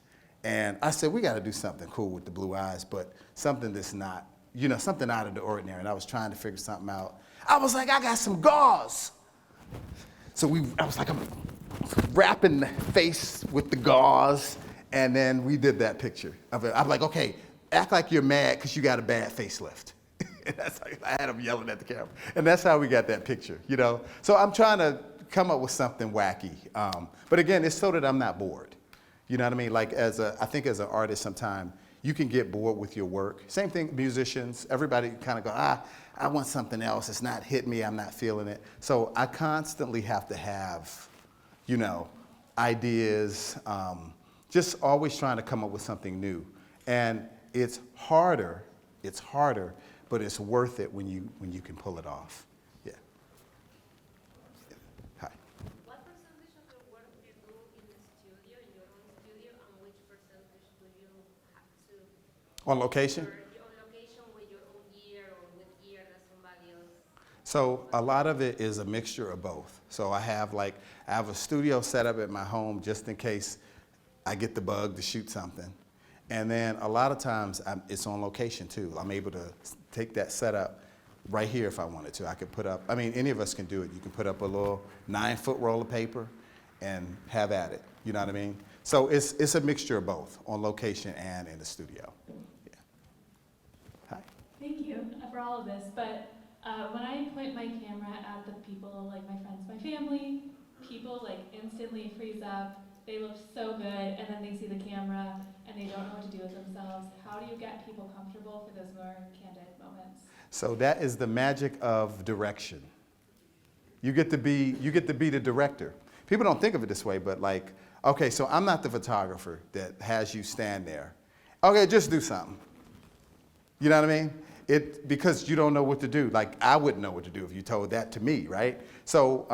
and I said, we gotta do something cool with the blue eyes, but something that's not, you know, something out of the ordinary. And I was trying to figure something out. I was like, I got some gauze. So I was like, I'm wrapping the face with the gauze, and then we did that picture of it. I'm like, okay, act like you're mad because you got a bad facelift. And that's how I had him yelling at the camera. And that's how we got that picture, you know? So I'm trying to come up with something wacky. But again, it's so that I'm not bored. You know what I mean? Like I think as an artist sometime, you can get bored with your work. Same thing, musicians, everybody kind of go, I want something else. It's not hitting me, I'm not feeling it. So I constantly have to have, you know, ideas, just always trying to come up with something new. And it's harder, but it's worth it when you can pull it off. Yeah. Hi. What percentage of your work do you do in the studio, in your own studio, and which percentage do you have to On location? on location with your own gear or with gear that somebody else? So a lot of it is a mixture of both. So I have a studio set up at my home just in case I get the bug to shoot something. And then a lot of times it's on location too. I'm able to take that setup right here if I wanted to. I could put up, I mean, any of us can do it. You can put up a little 9-foot roll of paper and have at it. You know what I mean? So it's a mixture of both on location and in the studio. Yeah. Hi. Thank you for all of this, but when I point my camera at the people, like my friends, my family, people like instantly freeze up. They look so good, and then they see the camera, and they don't know what to do with themselves. How do you get people comfortable for those more candid moments? So that is the magic of direction. You get to be the director. People don't think of it this way, but like, okay, so I'm not the photographer that has you stand there. Okay, just do something. You know what I mean? Because you don't know what to do. Like, I wouldn't know what to do if you told that to me, right? So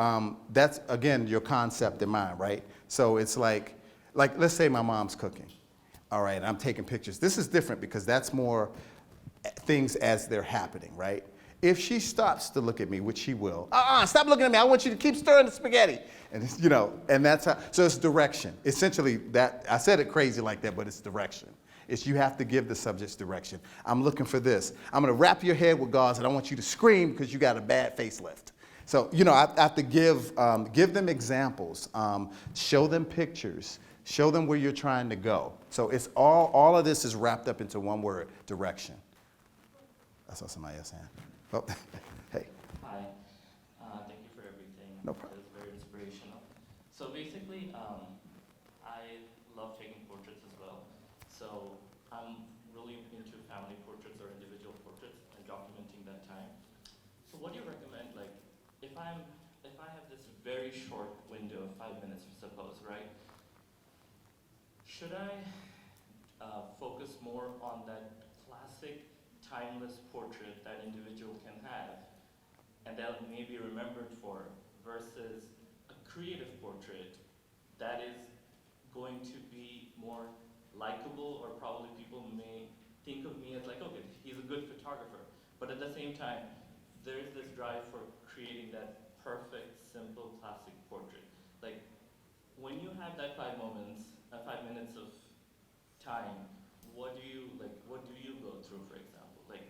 that's, again, your concept in mind, right? So it's like let's say my mom's cooking. All right, I'm taking pictures. This is different because that's more things as they're happening, right? If she stops to look at me, which she will, stop looking at me. I want you to keep stirring the spaghetti. And you know, and that's how, so it's direction. Essentially, that I said it crazy like that, but it's direction. It's you have to give the subjects direction. I'm looking for this. I'm gonna wrap your head with gauze and I want you to scream because you got a bad facelift. So, you know, I have to give them examples, show them pictures, show them where you're trying to go. So it's all of this is wrapped up into one word, direction. I saw somebody else saying. Oh, hey. Hi, thank you for everything. No problem. It was very inspirational. So basically, I love taking portraits as well. So I'm really into family portraits or individual portraits and documenting that time. So what do you recommend, like, if I have this very short window of 5 minutes, suppose, right? Should I focus more on that classic, timeless portrait that individual can have, and that may be remembered for, versus a creative portrait that is going to be more likable, or probably people may think of me as like, okay, he's a good photographer, but at the same time, there's this drive for creating that perfect, simple, classic portrait. Like, when you have that 5 minutes of time, what do you go through, for example? Like,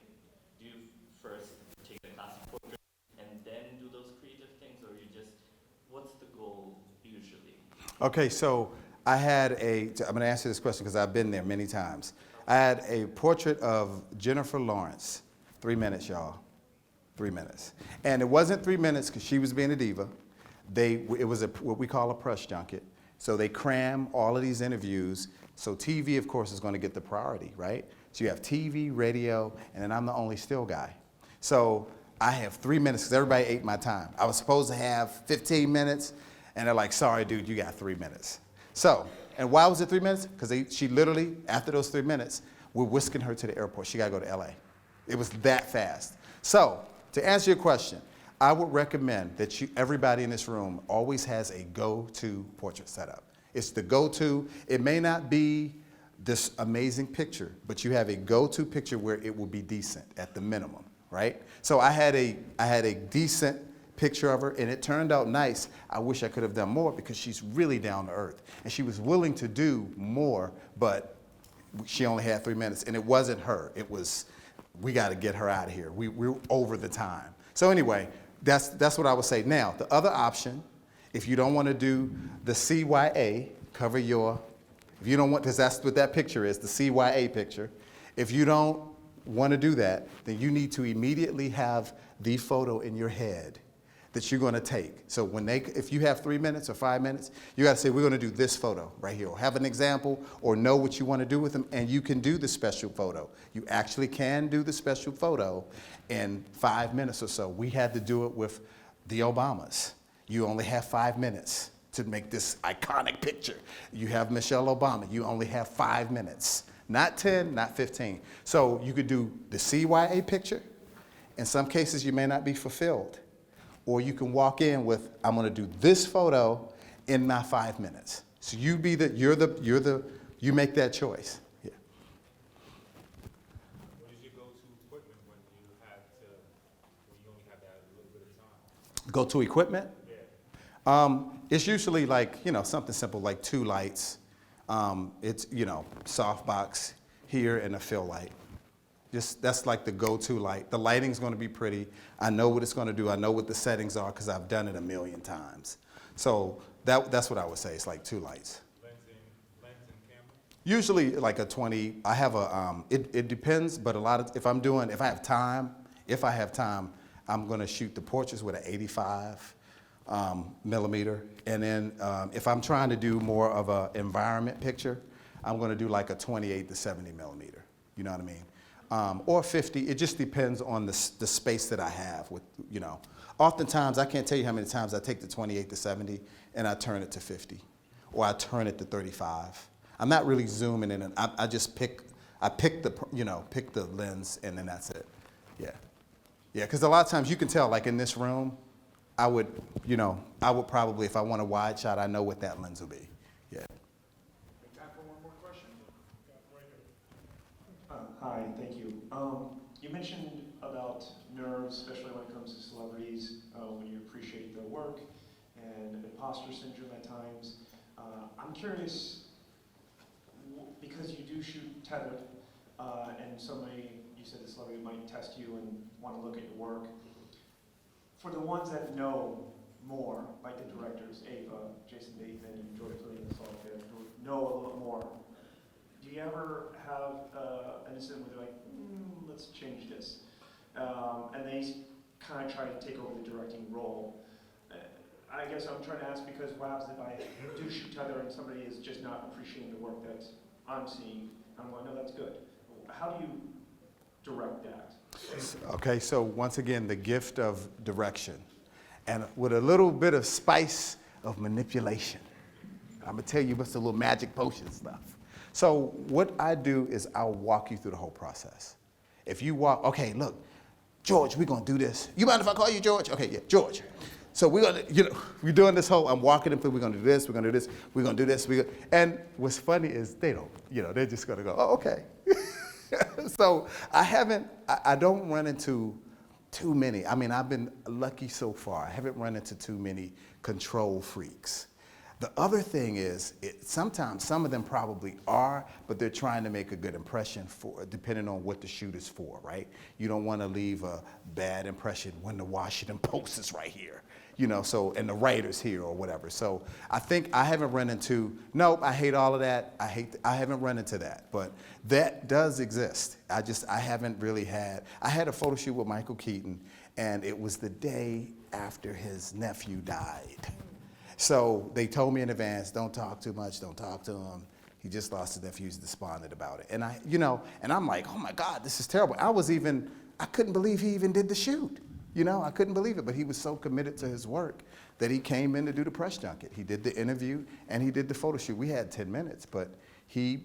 do you first take the classic portrait and then do those creative things, or you just, what's the goal usually? Okay, so I had I'm going to answer this question because I've been there many times. I had a portrait of Jennifer Lawrence, 3 minutes, y'all, 3 minutes. And it wasn't 3 minutes because she was being a diva. It was what we call a press junket. So they cram all of these interviews. So TV, of course, is going to get the priority, right? So you have TV, radio, and then I'm the only still guy. So I have 3 minutes because everybody ate my time. I was supposed to have 15 minutes, and they're like, sorry, dude, you got 3 minutes. So, and why was it 3 minutes? Because she literally, after those 3 minutes, we're whisking her to the airport. She got to go to LA. It was that fast. So, to answer your question, I would recommend that everybody in this room always has a go-to portrait setup. It's the go-to. It may not be this amazing picture, but you have a go-to picture where it will be decent at the minimum, right? So I had a decent picture of her, and it turned out nice. I wish I could have done more because she's really down to earth, and she was willing to do more, but she only had 3 minutes, and it wasn't her. It was, we got to get her out of here. We're over the time. So anyway, that's what I would say. Now, the other option, if you don't want to do the CYA, cover your, if you don't want, because that's what that picture is, the CYA picture. If you don't want to do that, then you need to immediately have the photo in your head that you're going to take. So if you have 3 minutes or 5 minutes, you got to say, we're going to do this photo right here, or have an example, or know what you want to do with them, and you can do the special photo. You actually can do the special photo in 5 minutes or so. We had to do it with the Obamas. You only have 5 minutes to make this iconic picture. You have Michelle Obama. You only have 5 minutes. Not 10, not 15. So you could do the CYA picture. In some cases, you may not be fulfilled. Or you can walk in with, I'm going to do this photo in my 5 minutes. So you make that choice. Yeah. What is your go-to equipment when you only have that little bit of time? Go-to equipment? Yeah. It's usually like, something simple like 2 lights. It's, softbox here and a fill light. That's like the go-to light. The lighting's going to be pretty. I know what it's going to do. I know what the settings are because I've done it a million times. So that's what I would say. It's like 2 lights. Lens and camera? Usually like a 20. I have it depends, but if I have time, I'm going to shoot the portraits with an 85 millimeter. And then if I'm trying to do more of an environment picture, I'm going to do like a 28 to 70 millimeter. You know what I mean? Or 50, it just depends on the space that I have. Oftentimes, I can't tell you how many times I take the 28 to 70 and I turn it to 50, or I turn it to 35. I'm not really zooming in, and I just pick the lens, and then that's it. Yeah, because a lot of times you can tell, like in this room, I would probably, if I want a wide shot, I know what that lens will be. Yeah. Time for one more question? Hi, thank you. You mentioned about nerves, especially when it comes to celebrities, when you appreciate their work, and imposter syndrome at times. I'm curious, because you do shoot tethered, and you said the celebrity might test you and want to look at your work. For the ones that know more, like the directors, Ava, Jason Bateman, and George Clooney, and Salford, who know a little more, do you ever have an incident where they're like, let's change this? And they kind of try to take over the directing role. I guess I'm trying to ask because what happens if I do shoot tether and somebody is just not appreciating the work that I'm seeing? I'm going, no, that's good. How do you direct that? Okay, so once again, the gift of direction. And with a little bit of spice of manipulation. I'm going to tell you what's the little magic potion stuff. So what I do is I'll walk you through the whole process. If you walk, okay, look, George, we're going to do this. You mind if I call you George? Okay, yeah, George. So we're going to, we're doing this whole, I'm walking them through, we're going to do this, we're going to do this, we're going to do this. And what's funny is they don't, they're just going to go, oh, okay. So I don't run into too many. I mean, I've been lucky so far. I haven't run into too many control freaks. The other thing is, sometimes some of them probably are, but they're trying to make a good impression for, depending on what the shoot is for, right? You don't want to leave a bad impression when the Washington Post is right here, you know, so, and the writer's here or whatever. So I think I haven't run into, nope, I hate all of that. I haven't run into that, but that does exist. I haven't really had, I had a photo shoot with Michael Keaton, and it was the day after his nephew died. So they told me in advance, don't talk too much, don't talk to him. He just lost his nephew, he's despondent about it. And and I'm like, oh my God, this is terrible. I couldn't believe he even did the shoot. You know, I couldn't believe it, but he was so committed to his work that he came in to do the press junket. He did the interview and he did the photo shoot. We had 10 minutes, but he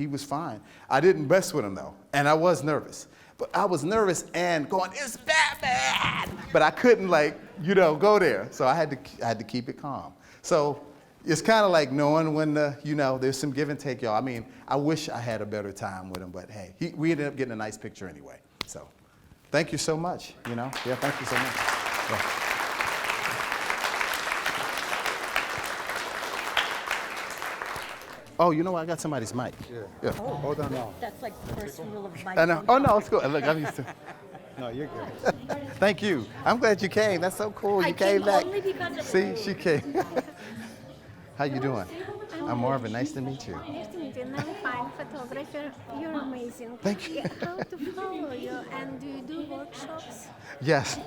was fine. I didn't mess with him though, and I was nervous. But I was nervous and going, it's Batman! But I couldn't go there. So I had to keep it calm. So it's kind of like knowing when there's some give and take, y'all. I mean, I wish I had a better time with him, but hey, we ended up getting a nice picture anyway. So thank you so much, Yeah, thank you so much. Yeah. Oh, you know what? I got somebody's mic. Yeah. Oh, hold on. no. That's like the first rule of mic. I know. Oh, no, it's cool. Look, I'm used to. No, you're good. Thank you. I'm glad you came. That's so cool. You came back. See, she came. How you doing? I'm Marvin. Nice to meet you. Nice to meet you. And I'm fine, photographer. You're amazing. Thank you. How to follow you? And do you do workshops? Yes.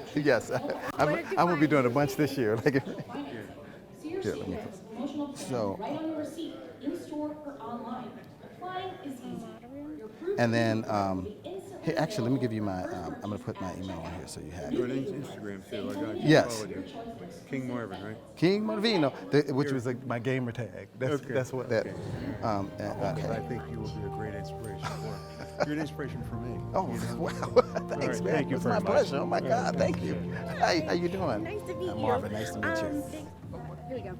I'm gonna be doing a bunch this year. See your secrets, promotional plans, right on your receipt, in store or online. Applying is easy. And then, hey, actually, let me give you my. I'm gonna put my email on here so you have You're on it. Instagram too. I got you. Yes. Followed you. King Marvin, right? King Marvino, which was like my gamer tag. That's what that. Okay. I think you will be a great inspiration for. You're an inspiration for me. Oh, wow. Thanks, man. Thank you It's very my much. pleasure. Oh, my God. Thank you. Hi, how you doing? Nice to meet you. Marvin, nice to meet you. Here we go.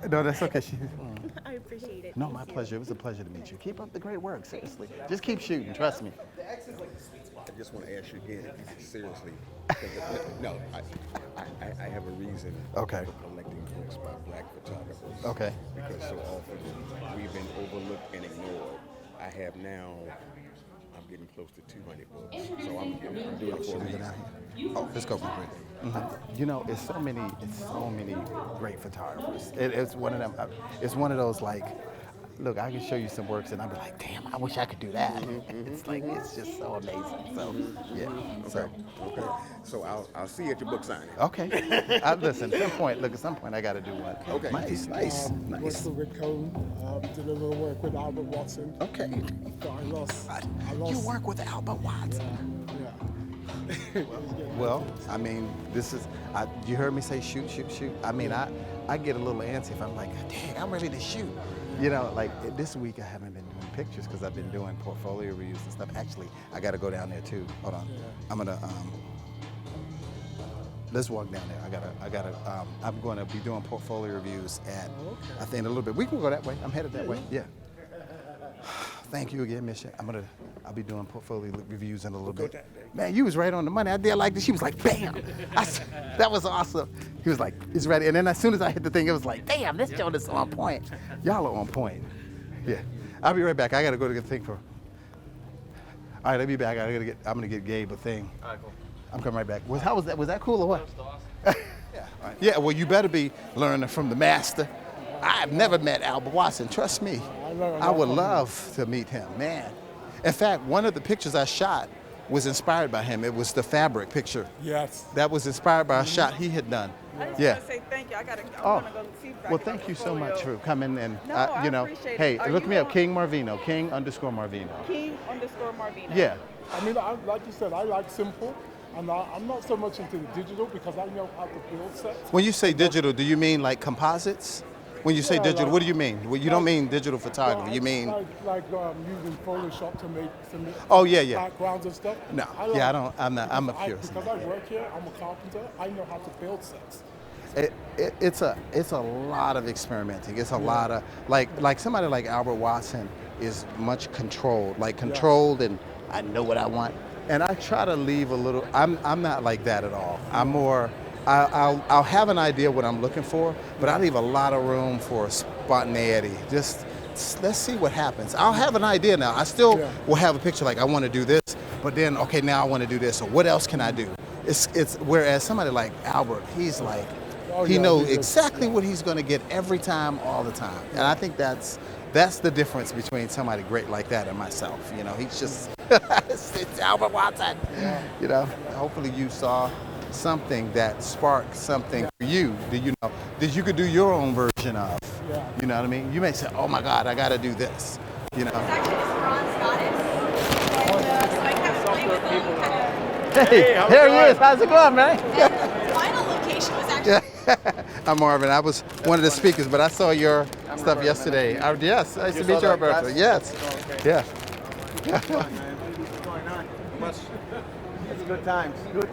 No, that's okay. I appreciate it. No, my pleasure. It was a pleasure to meet you. Keep up the great work, seriously. Just keep shooting, trust me. I just want to ask you again, if you seriously, no, I have a reason Okay. for collecting books by black photographers. Okay. Because so often we've been overlooked and ignored. I have now, I'm getting close to 200 books, so I'm doing it for a reason. Oh, let's go for it. Mm-hmm. It's so many great photographers. It's one of them. It's one of those like, look, I can show you some works, and I'll be like, damn, I wish I could do that. It's like it's just so amazing. So yeah. Okay. So I'll see you at your book signing. Okay. Listen, at some point I got to do one. Okay. Nice. Worked for Rick Cohn, did a little work with Albert Watson. Okay. So I lost. You work with Albert Watson. Yeah. Well, I mean, you heard me say shoot. I mean, I get a little antsy if I'm like, dang, I'm ready to shoot. Like this week I haven't been doing pictures because I've been doing portfolio reviews and stuff. Actually, I got to go down there too. Hold on. I'm gonna, let's walk down there. I'm going to be doing portfolio reviews at, I think a little bit. We can go that way. I'm headed that way. Yeah. Thank you again, Misha. I'll be doing portfolio reviews in a little bit. Man, you was right on the money. I did like this. She was like, bam. That was awesome. He was like, it's ready. And then as soon as I hit the thing, it was like, damn, this joint is on point. Y'all are on point. Yeah. I'll be right back. I got to go to get the thing for. All right, I'll be back. I'm going to get Gabe a thing. All right, cool. I'm coming right back. How was that? Was that cool or what? Yeah, well, you better be learning from the master. I've never met Albert Watson, trust me. I would love to meet him, man. In fact, one of the pictures I shot was inspired by him. It was the fabric picture. Yes. That was inspired by a shot he had done. I just Yeah. want to say thank you. I'm gonna go see if I Well, can thank you so much for coming and, No, I appreciate it. hey, Are look you me up, on- King Marvino, King_Marvino. King_Marvino. Yeah. I mean, like you said, I like simple. I'm not so much into the digital because I know how to build sets. When you say digital, do you mean like composites? When you say Yeah, digital, like- what do you mean? Well, you don't mean digital photography, you mean... Like using Photoshop to make some Oh, yeah. backgrounds and stuff. No, I'm a purist. Because I work here, I'm a carpenter, I know how to build sets. It's a lot of experimenting. It's a lot of, like somebody like Albert Watson is much controlled, and I know what I want. And I try to leave a little, I'm not like that at all. I'm more, I'll have an idea what I'm looking for, but I leave a lot of room for spontaneity. Just let's see what happens. I'll have an idea now. I still will have a picture like I want to do this, but then okay, now I want to do this. So what else can I do? It's whereas somebody like Albert, he's like he knows exactly what he's going to get every time, all the time, and I think that's the difference between somebody great like that and myself. You know, he's just it's Albert Watson. Yeah. You know, hopefully you saw something that sparked something for you that you know that you could do your own version of. Yeah. You know what I mean? You may say, "Oh my God, I got to do this." You know. It's actually this bronze goddess. And so I kind of played with them, kind of. Hey, here he is. How's it going, man? And the final location was actually. I'm Marvin. I was one of the speakers, but I saw your stuff yesterday. Yes, nice to meet you, Roberto. Yes. Yeah. It's good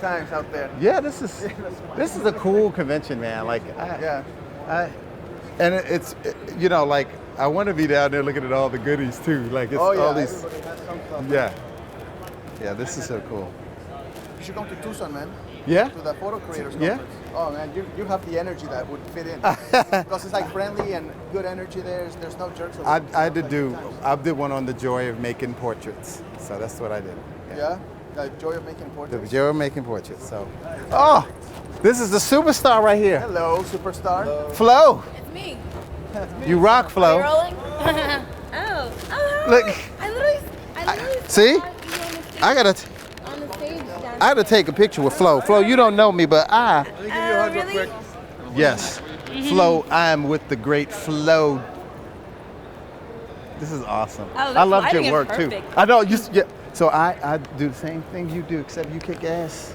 times out there. Yeah, this is a cool convention, man. Like, and it's you know, like I want to be down there looking at all the goodies too. Like it's all these. Yeah, this is so cool. You should come to Tucson, man. Yeah. To the photo creators Yeah. conference. Oh man, you have the energy that would fit in because it's like friendly and good energy there. There's no jerks. I did one on the joy of making portraits. So that's what I did. Yeah. The joy of making portraits. The joy of making portraits. So, oh, this is the superstar right here. Hello, superstar. Hello. Flo. It's me. You rock, Flo. Are you rolling? Oh. Hi. Look. I literally See? I I gotta take a picture with Flo. Flo, you don't know me, but really? Yes. Flo, I am with the great Flo. This is awesome. Oh, I loved lighting your is work too. perfect. I know. Yeah. So I do the same thing you do, except you kick ass.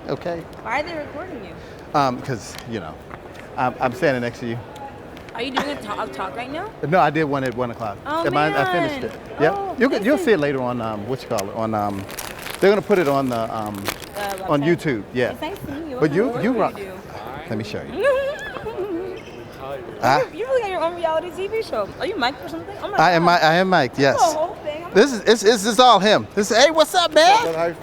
Okay. Why are they recording you? Because you know, I'm standing next to you. Are you doing a talk right now? No, I did one at 1 o'clock. Oh, I finished it. man. Yep. Oh, You'll see it later on. What you call it? On they're gonna put it on the on YouTube. Yeah. It's nice to meet you. But What you kind of work rock. do you Let me show you. do? You really got your own reality TV show. Are you mic'd or something? Oh my I God. am mic'd. Yes. The whole thing. This is all him. This is, hey, what's up, man?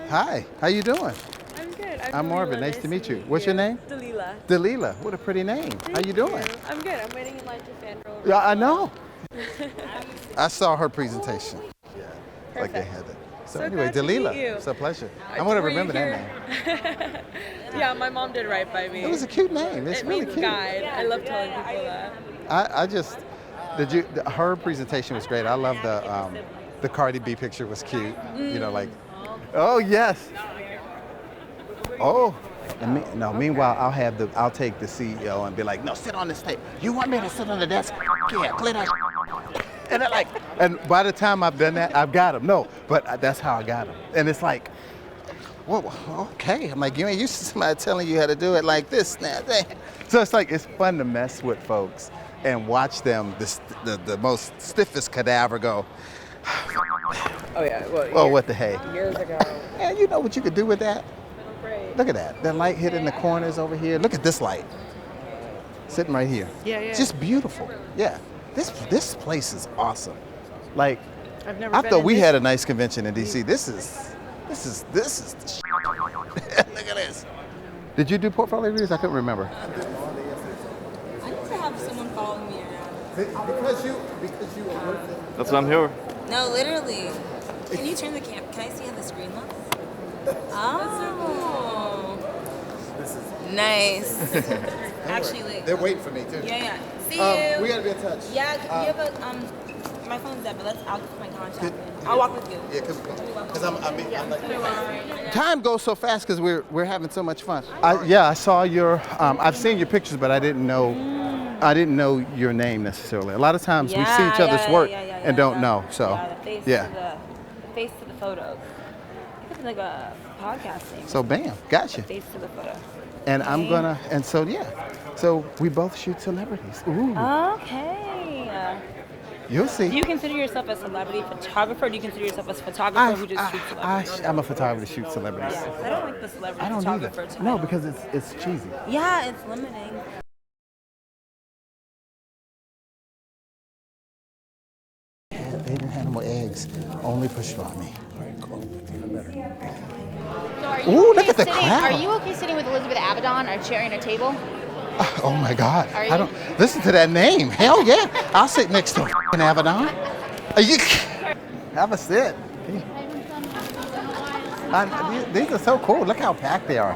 Hi. How you doing? I'm good. I'm Marvin. Nice to meet you. What's your name? Dalila. Dalila. What a pretty name. How you doing? I'm good. I'm waiting in line to fangirl. Yeah, I know. I saw her presentation. Yeah. Like they had it. So anyway, glad to meet Dalila. you. It's a pleasure. I'm gonna Were you remember that here? name. Yeah, my mom did right by me. It was a cute name. It's it really means cute. guide. I love telling people that. I just her presentation was great. I love the Cardi B picture was cute. You know, like, oh yes. Oh, and meanwhile, I'll take the CEO and be like, no, sit on this table. You want me to sit on the desk? Yeah, clear that. And they're like, and by the time I've done that, I've got him. No, but that's how I got him. And it's like, well, okay. I'm like, you ain't used to somebody telling you how to do it like this now. So it's like, it's fun to mess with folks and watch them, the most stiffest cadaver go, Oh yeah. Well, oh, what the hey. Years ago. And you know what you could do with that? Great. Look at that. The light hitting the corners over here. Look at this light. Sitting right here. Yeah. It's just beautiful. Yeah. This place is awesome. Like, I've never I been thought in we this. had a nice convention in DC. This is the shit. Look at this. Did you do portfolio reviews? I couldn't remember. I need to have someone following me around. Because you are worth it. That's what I'm here. No, literally. Can you turn the Can I see how the screen looks? Oh. Nice. Actually, like. They're waiting for me too. Yeah. See you. We gotta be in touch. Yeah, you have a my phone's dead, but I'll put my contact in. I'll walk with you. Yeah, because I'm like, time goes so fast because we're having so much fun. I saw your I've seen your pictures, but I didn't know your name necessarily. A lot of times we see each other's work and don't know. So The face to the photos. It's like a podcasting. So bam, gotcha. Face to the photo. And I'm gonna so we both shoot celebrities. Ooh. Okay. You'll see. Do you consider yourself a celebrity photographer, or do you consider yourself a photographer who just shoots celebrities? I'm a photographer to shoot celebrities. Yeah, I don't like the celebrity I don't photographer either. title. No, because it's cheesy. Yeah, it's limiting. They didn't have no more eggs, only pastrami. All right, cool. Even better. So are you Ooh, okay look at the sitting, crowd. Are you okay sitting with Elizabeth Avedon or sharing a table? Oh my God. Are I you? don't listen to that name. Hell yeah. I'll sit next to an Avedon. Are you have a sit. These are so cool. Look how packed they are.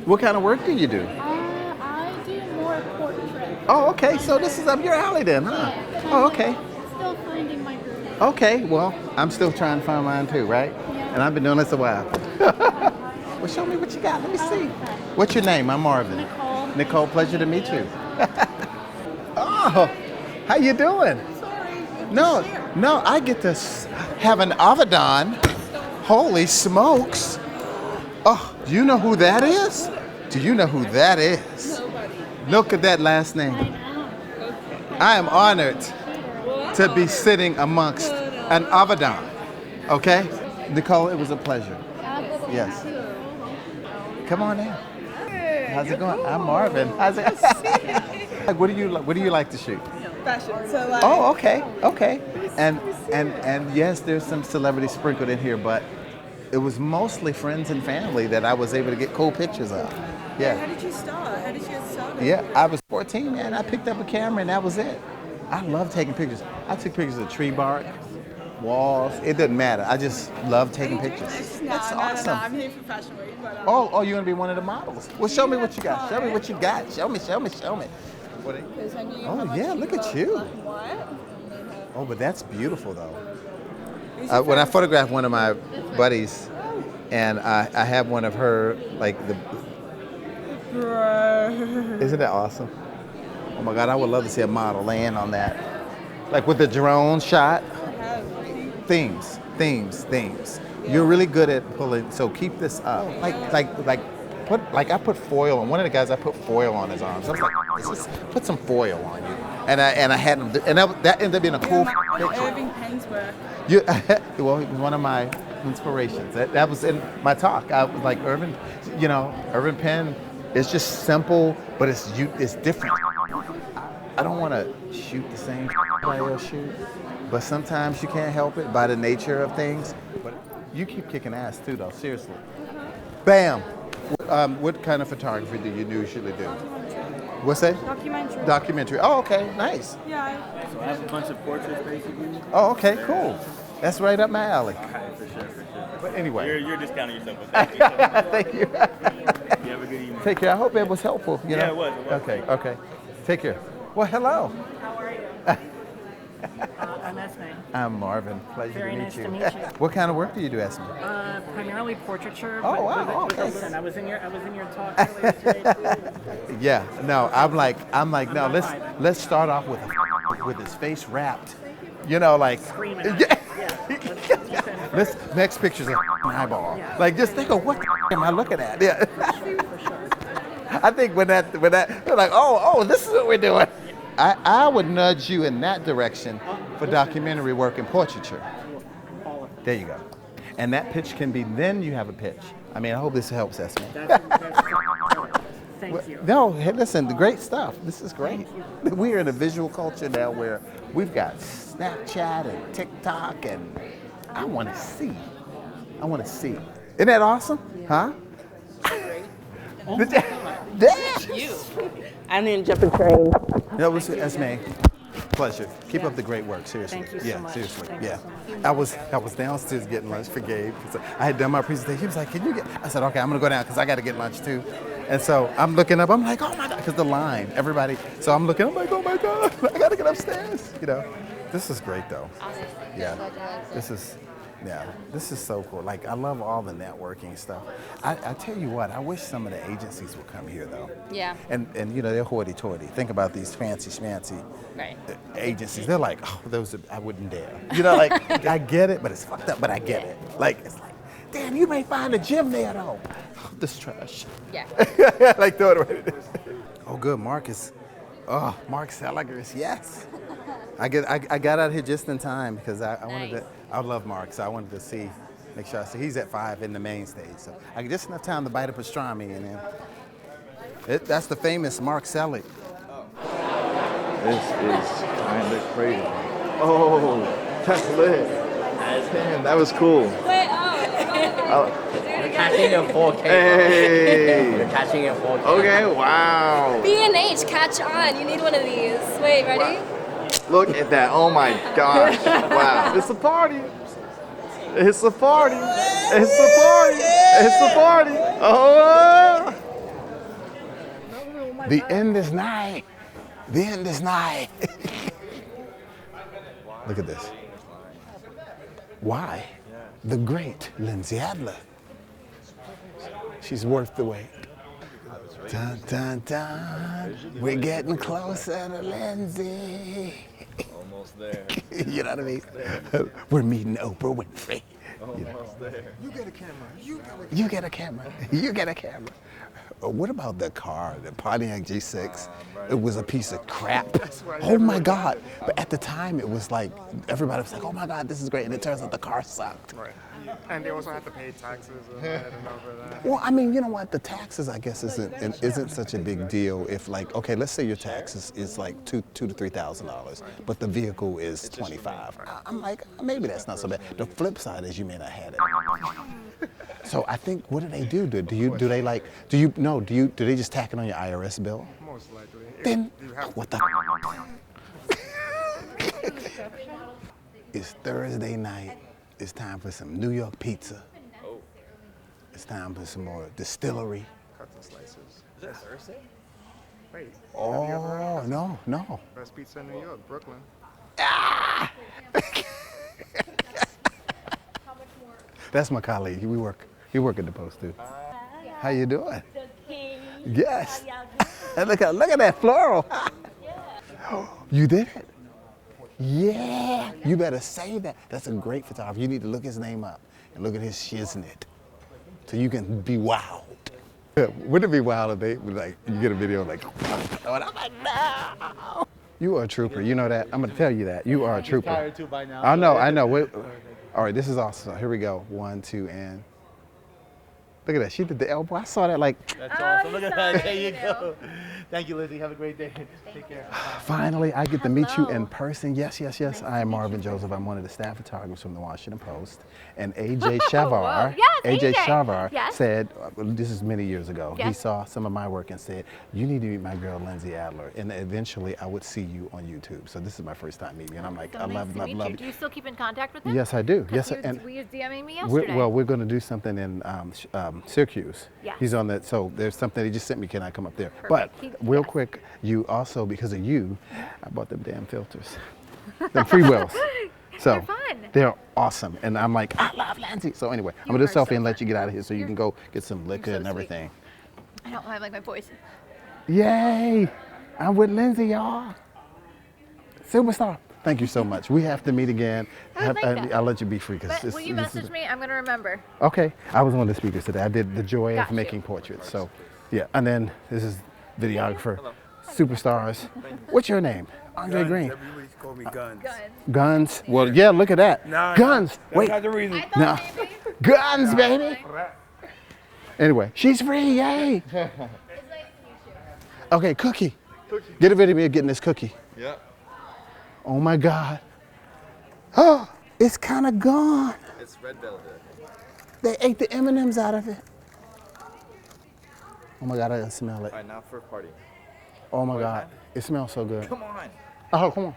What kind of work do you do? I do more portrait. Oh, okay. So this is up your alley then, huh? Yeah, Oh, okay. Still finding my groove. Okay. Well, I'm still trying to find mine too, right? Yeah. And I've been doing this a while. Well, show me what you got. Let me see. What's your name? I'm Marvin. Nicole. Nicole, pleasure to meet you. Oh, how you doing? Sorry. No, I get to have an Avedon. Holy smokes. Oh, do you know who that is? Do you know who that is? Nobody. Look at that last name. I am honored to be sitting amongst an Avedon. Okay? Nicole, it was a pleasure. Yes. Come on in. How's it going? I'm Marvin. How's it? Like, what do you like to shoot? Fashion. So like. Oh, okay. And yes, there's some celebrities sprinkled in here, but it was mostly friends and family that I was able to get cool pictures of. Yeah. How did you start? How did you get started? Yeah, I was 14, man. I picked up a camera and that was it. I love taking pictures. I took pictures of tree bark, walls. It doesn't matter. I just love taking pictures. That's awesome. No, I'm here for Fashion Week, but. Oh, you're gonna be one of the models. Well, show me what you got. Show me what you got. Show me. What oh yeah, look at you. Oh, but that's beautiful though. When I photographed one of my buddies, and I have one of her, like the. Isn't that awesome? Oh my God, I would love to see a model land on that, like with the drone shot. Themes. You're really good at pulling. So keep this up. I put foil on one of the guys. I put foil on his arms. I was like, just put some foil on you. And I had him. And that ended up being a cool picture. Irving Penn's work. Well, he was one of my inspirations. That was in my talk. I was like, Irving Penn is just simple, but it's different. I don't want to shoot the same everybody else shoot, but sometimes you can't help it by the nature of things. But you keep kicking ass too, though. Seriously. Bam. What kind of photography do you usually do? What's that? Documentary. Oh, okay. Nice. Yeah. So I have a bunch of portraits, basically. Oh, okay. Cool. That's right up my alley. All right, for sure. But anyway. You're discounting yourself, but thank you so much. Thank you. You have a good evening. Take care. I hope it was helpful. You know? Yeah, it was. Okay. Take care. Well, hello. How are you? That's nice. I'm Marvin. Pleasure Very to meet nice you. to meet you. What kind of work do you do, Esme? Primarily portraiture. Oh, but wow. with Okay. listen, I was in your talk earlier today. Yeah. No, I'm like, no. Let's start off with his face wrapped. You know, like. Screaming. Let's next picture's an eyeball. Yeah. Like, just think of what am I looking at? Yeah. For sure. I think when that they're like, oh, this is what we're doing. I would nudge you in that direction for documentary work and portraiture. There you go. And that pitch can be, then you have a pitch. I mean, I hope this helps, Esme. Thank you. No, hey, listen, great stuff. This is great. We are in a visual culture now where we've got Snapchat and TikTok, and I want to see. Isn't that awesome? Huh? You. I'm in jumping train. That was Esme. Pleasure. Keep up the great work. Seriously. Thank you so yeah, much. seriously. Thank you yeah. so much. I was downstairs getting lunch for Gabe. I had done my presentation. He was like, "Can you get?" I said, "Okay, I'm gonna go down because I got to get lunch too." And so I'm looking up. I'm like, "Oh my God!" Because the line, everybody. So I'm looking. I'm like, "Oh my God! I got to get upstairs." You know, this is great though. Awesome. Yeah. This is so cool. Like, I love all the networking stuff. I tell you what, I wish some of the agencies would come here though. Yeah. And you know, they're hoity-toity. Think about these fancy schmancy Right. agencies. They're like, oh, those I wouldn't dare. You know, like, I get it, but it's fucked up, but I get it. Like, it's like, damn, you may find a gym there though. Oh, this trash. Yeah. Like, throw it right in. Oh, good, Marcus. Oh, Mark Seligers, yes. I got out here just in time because I wanted to. I love Mark, so I wanted to make sure I see. He's at 5 in the main stage, so I get just enough time to bite a pastrami in there. That's the famous Mark Selig. This is kind of crazy. Oh, that's lit. Damn, that was cool. Wait, catching in 4K. Hey. You're catching in 4K. Okay, wow. B&H, catch on. You need one of these. Wait, ready? Look at that. Oh my gosh. Wow. It's a party. It's a party. It's a party. It's a party. Oh. The end is nigh. The end is nigh. Look at this. Why? The great Lindsay Adler. She's worth the wait. Dun, dun, dun. We're getting closer to Lindsay. Almost there. You know what I mean? We're meeting Oprah Winfrey. Almost there. You get a camera. You get a camera. You get a camera. What about the car, the Pontiac G6? It was a piece of crap. Oh my God. But at the time, it was like, everybody was like, oh my God, this is great. And it turns out the car sucked. Right. And they also have to pay taxes and over that. Well, I mean, you know what? The taxes, I guess, isn't such a big deal if, like, okay, let's say your taxes is like $2,000 to $3,000, but the vehicle is $25,000. I'm like, maybe that's not so bad. The flip side is you may not have it. So I think, what do they do? Do they just tack it on your IRS bill? Most likely. Then what the? It's Thursday night. It's time for some New York pizza. Oh. It's time for some more distillery. Cuts and slices. Is that Thursday? Wait. Oh, no. Best pizza in New York, Brooklyn. That's my colleague. He work at the Post too. How you doing? Yes. And look at that floral. You did it? Yeah. You better say that. That's a great photographer. You need to look his name up and look at his shiznit, so you can be wild. Wouldn't it be wild if they like you get a video like, oh, and I'm like, no. You are a trooper. You know that. I'm gonna tell you that. You are a trooper. Tired too by now. I know. Wait. All right, this is awesome. Here we go. 1, 2, and look at that. She did the elbow. I saw that like. That's awesome. Look at that. There you go. Thank you, Lizzie. Have a great day. Take care. Finally, I get to meet you in person. Yes. I am Marvin Joseph. I'm one of the staff photographers from the Washington Post. And AJ Shavar, AJ Shavar said, this is many years ago, he saw some of my work and said, you need to meet my girl, Lindsay Adler. And eventually I would see you on YouTube. So this is my first time meeting you. And I'm like, I love you. Do you still keep in contact with him? Yes, I do. Yes, and we was DMing me yesterday. We're going to do something in Syracuse. Yes. He's on that. So there's something he just sent me. Can I come up there? Perfect. But real quick, you also, because of you, I bought them damn filters, them free wills. So they're fun. They're awesome. And I'm like, I love Lindsay. So anyway, I'm going to do a selfie and let you get out of here so you can go get some liquor and everything. I don't have like my voice. Yay! I'm with Lindsay, y'all. Superstar. Thank you so much. We have to meet again. I'll let you be free. But will you message me? I'm going to remember. Okay. I was one of the speakers today. I did the joy of making portraits. So, yeah. And then this is videographer. Hello. Superstars. What's your name? Andre Green. Everybody call me Guns. Guns. Well, yeah, look at that. Guns. Wait. That's not the reason. No. Guns, baby. Anyway, she's free. Yay. Okay, cookie. Get a video of me getting this cookie. Yeah. Oh my God. Oh, it's kind of gone. It's red velvet. They ate the M&Ms out of it. Oh my God, I can smell it. All right, now for a party. Oh my God, it smells so good. Come on. Oh, come on.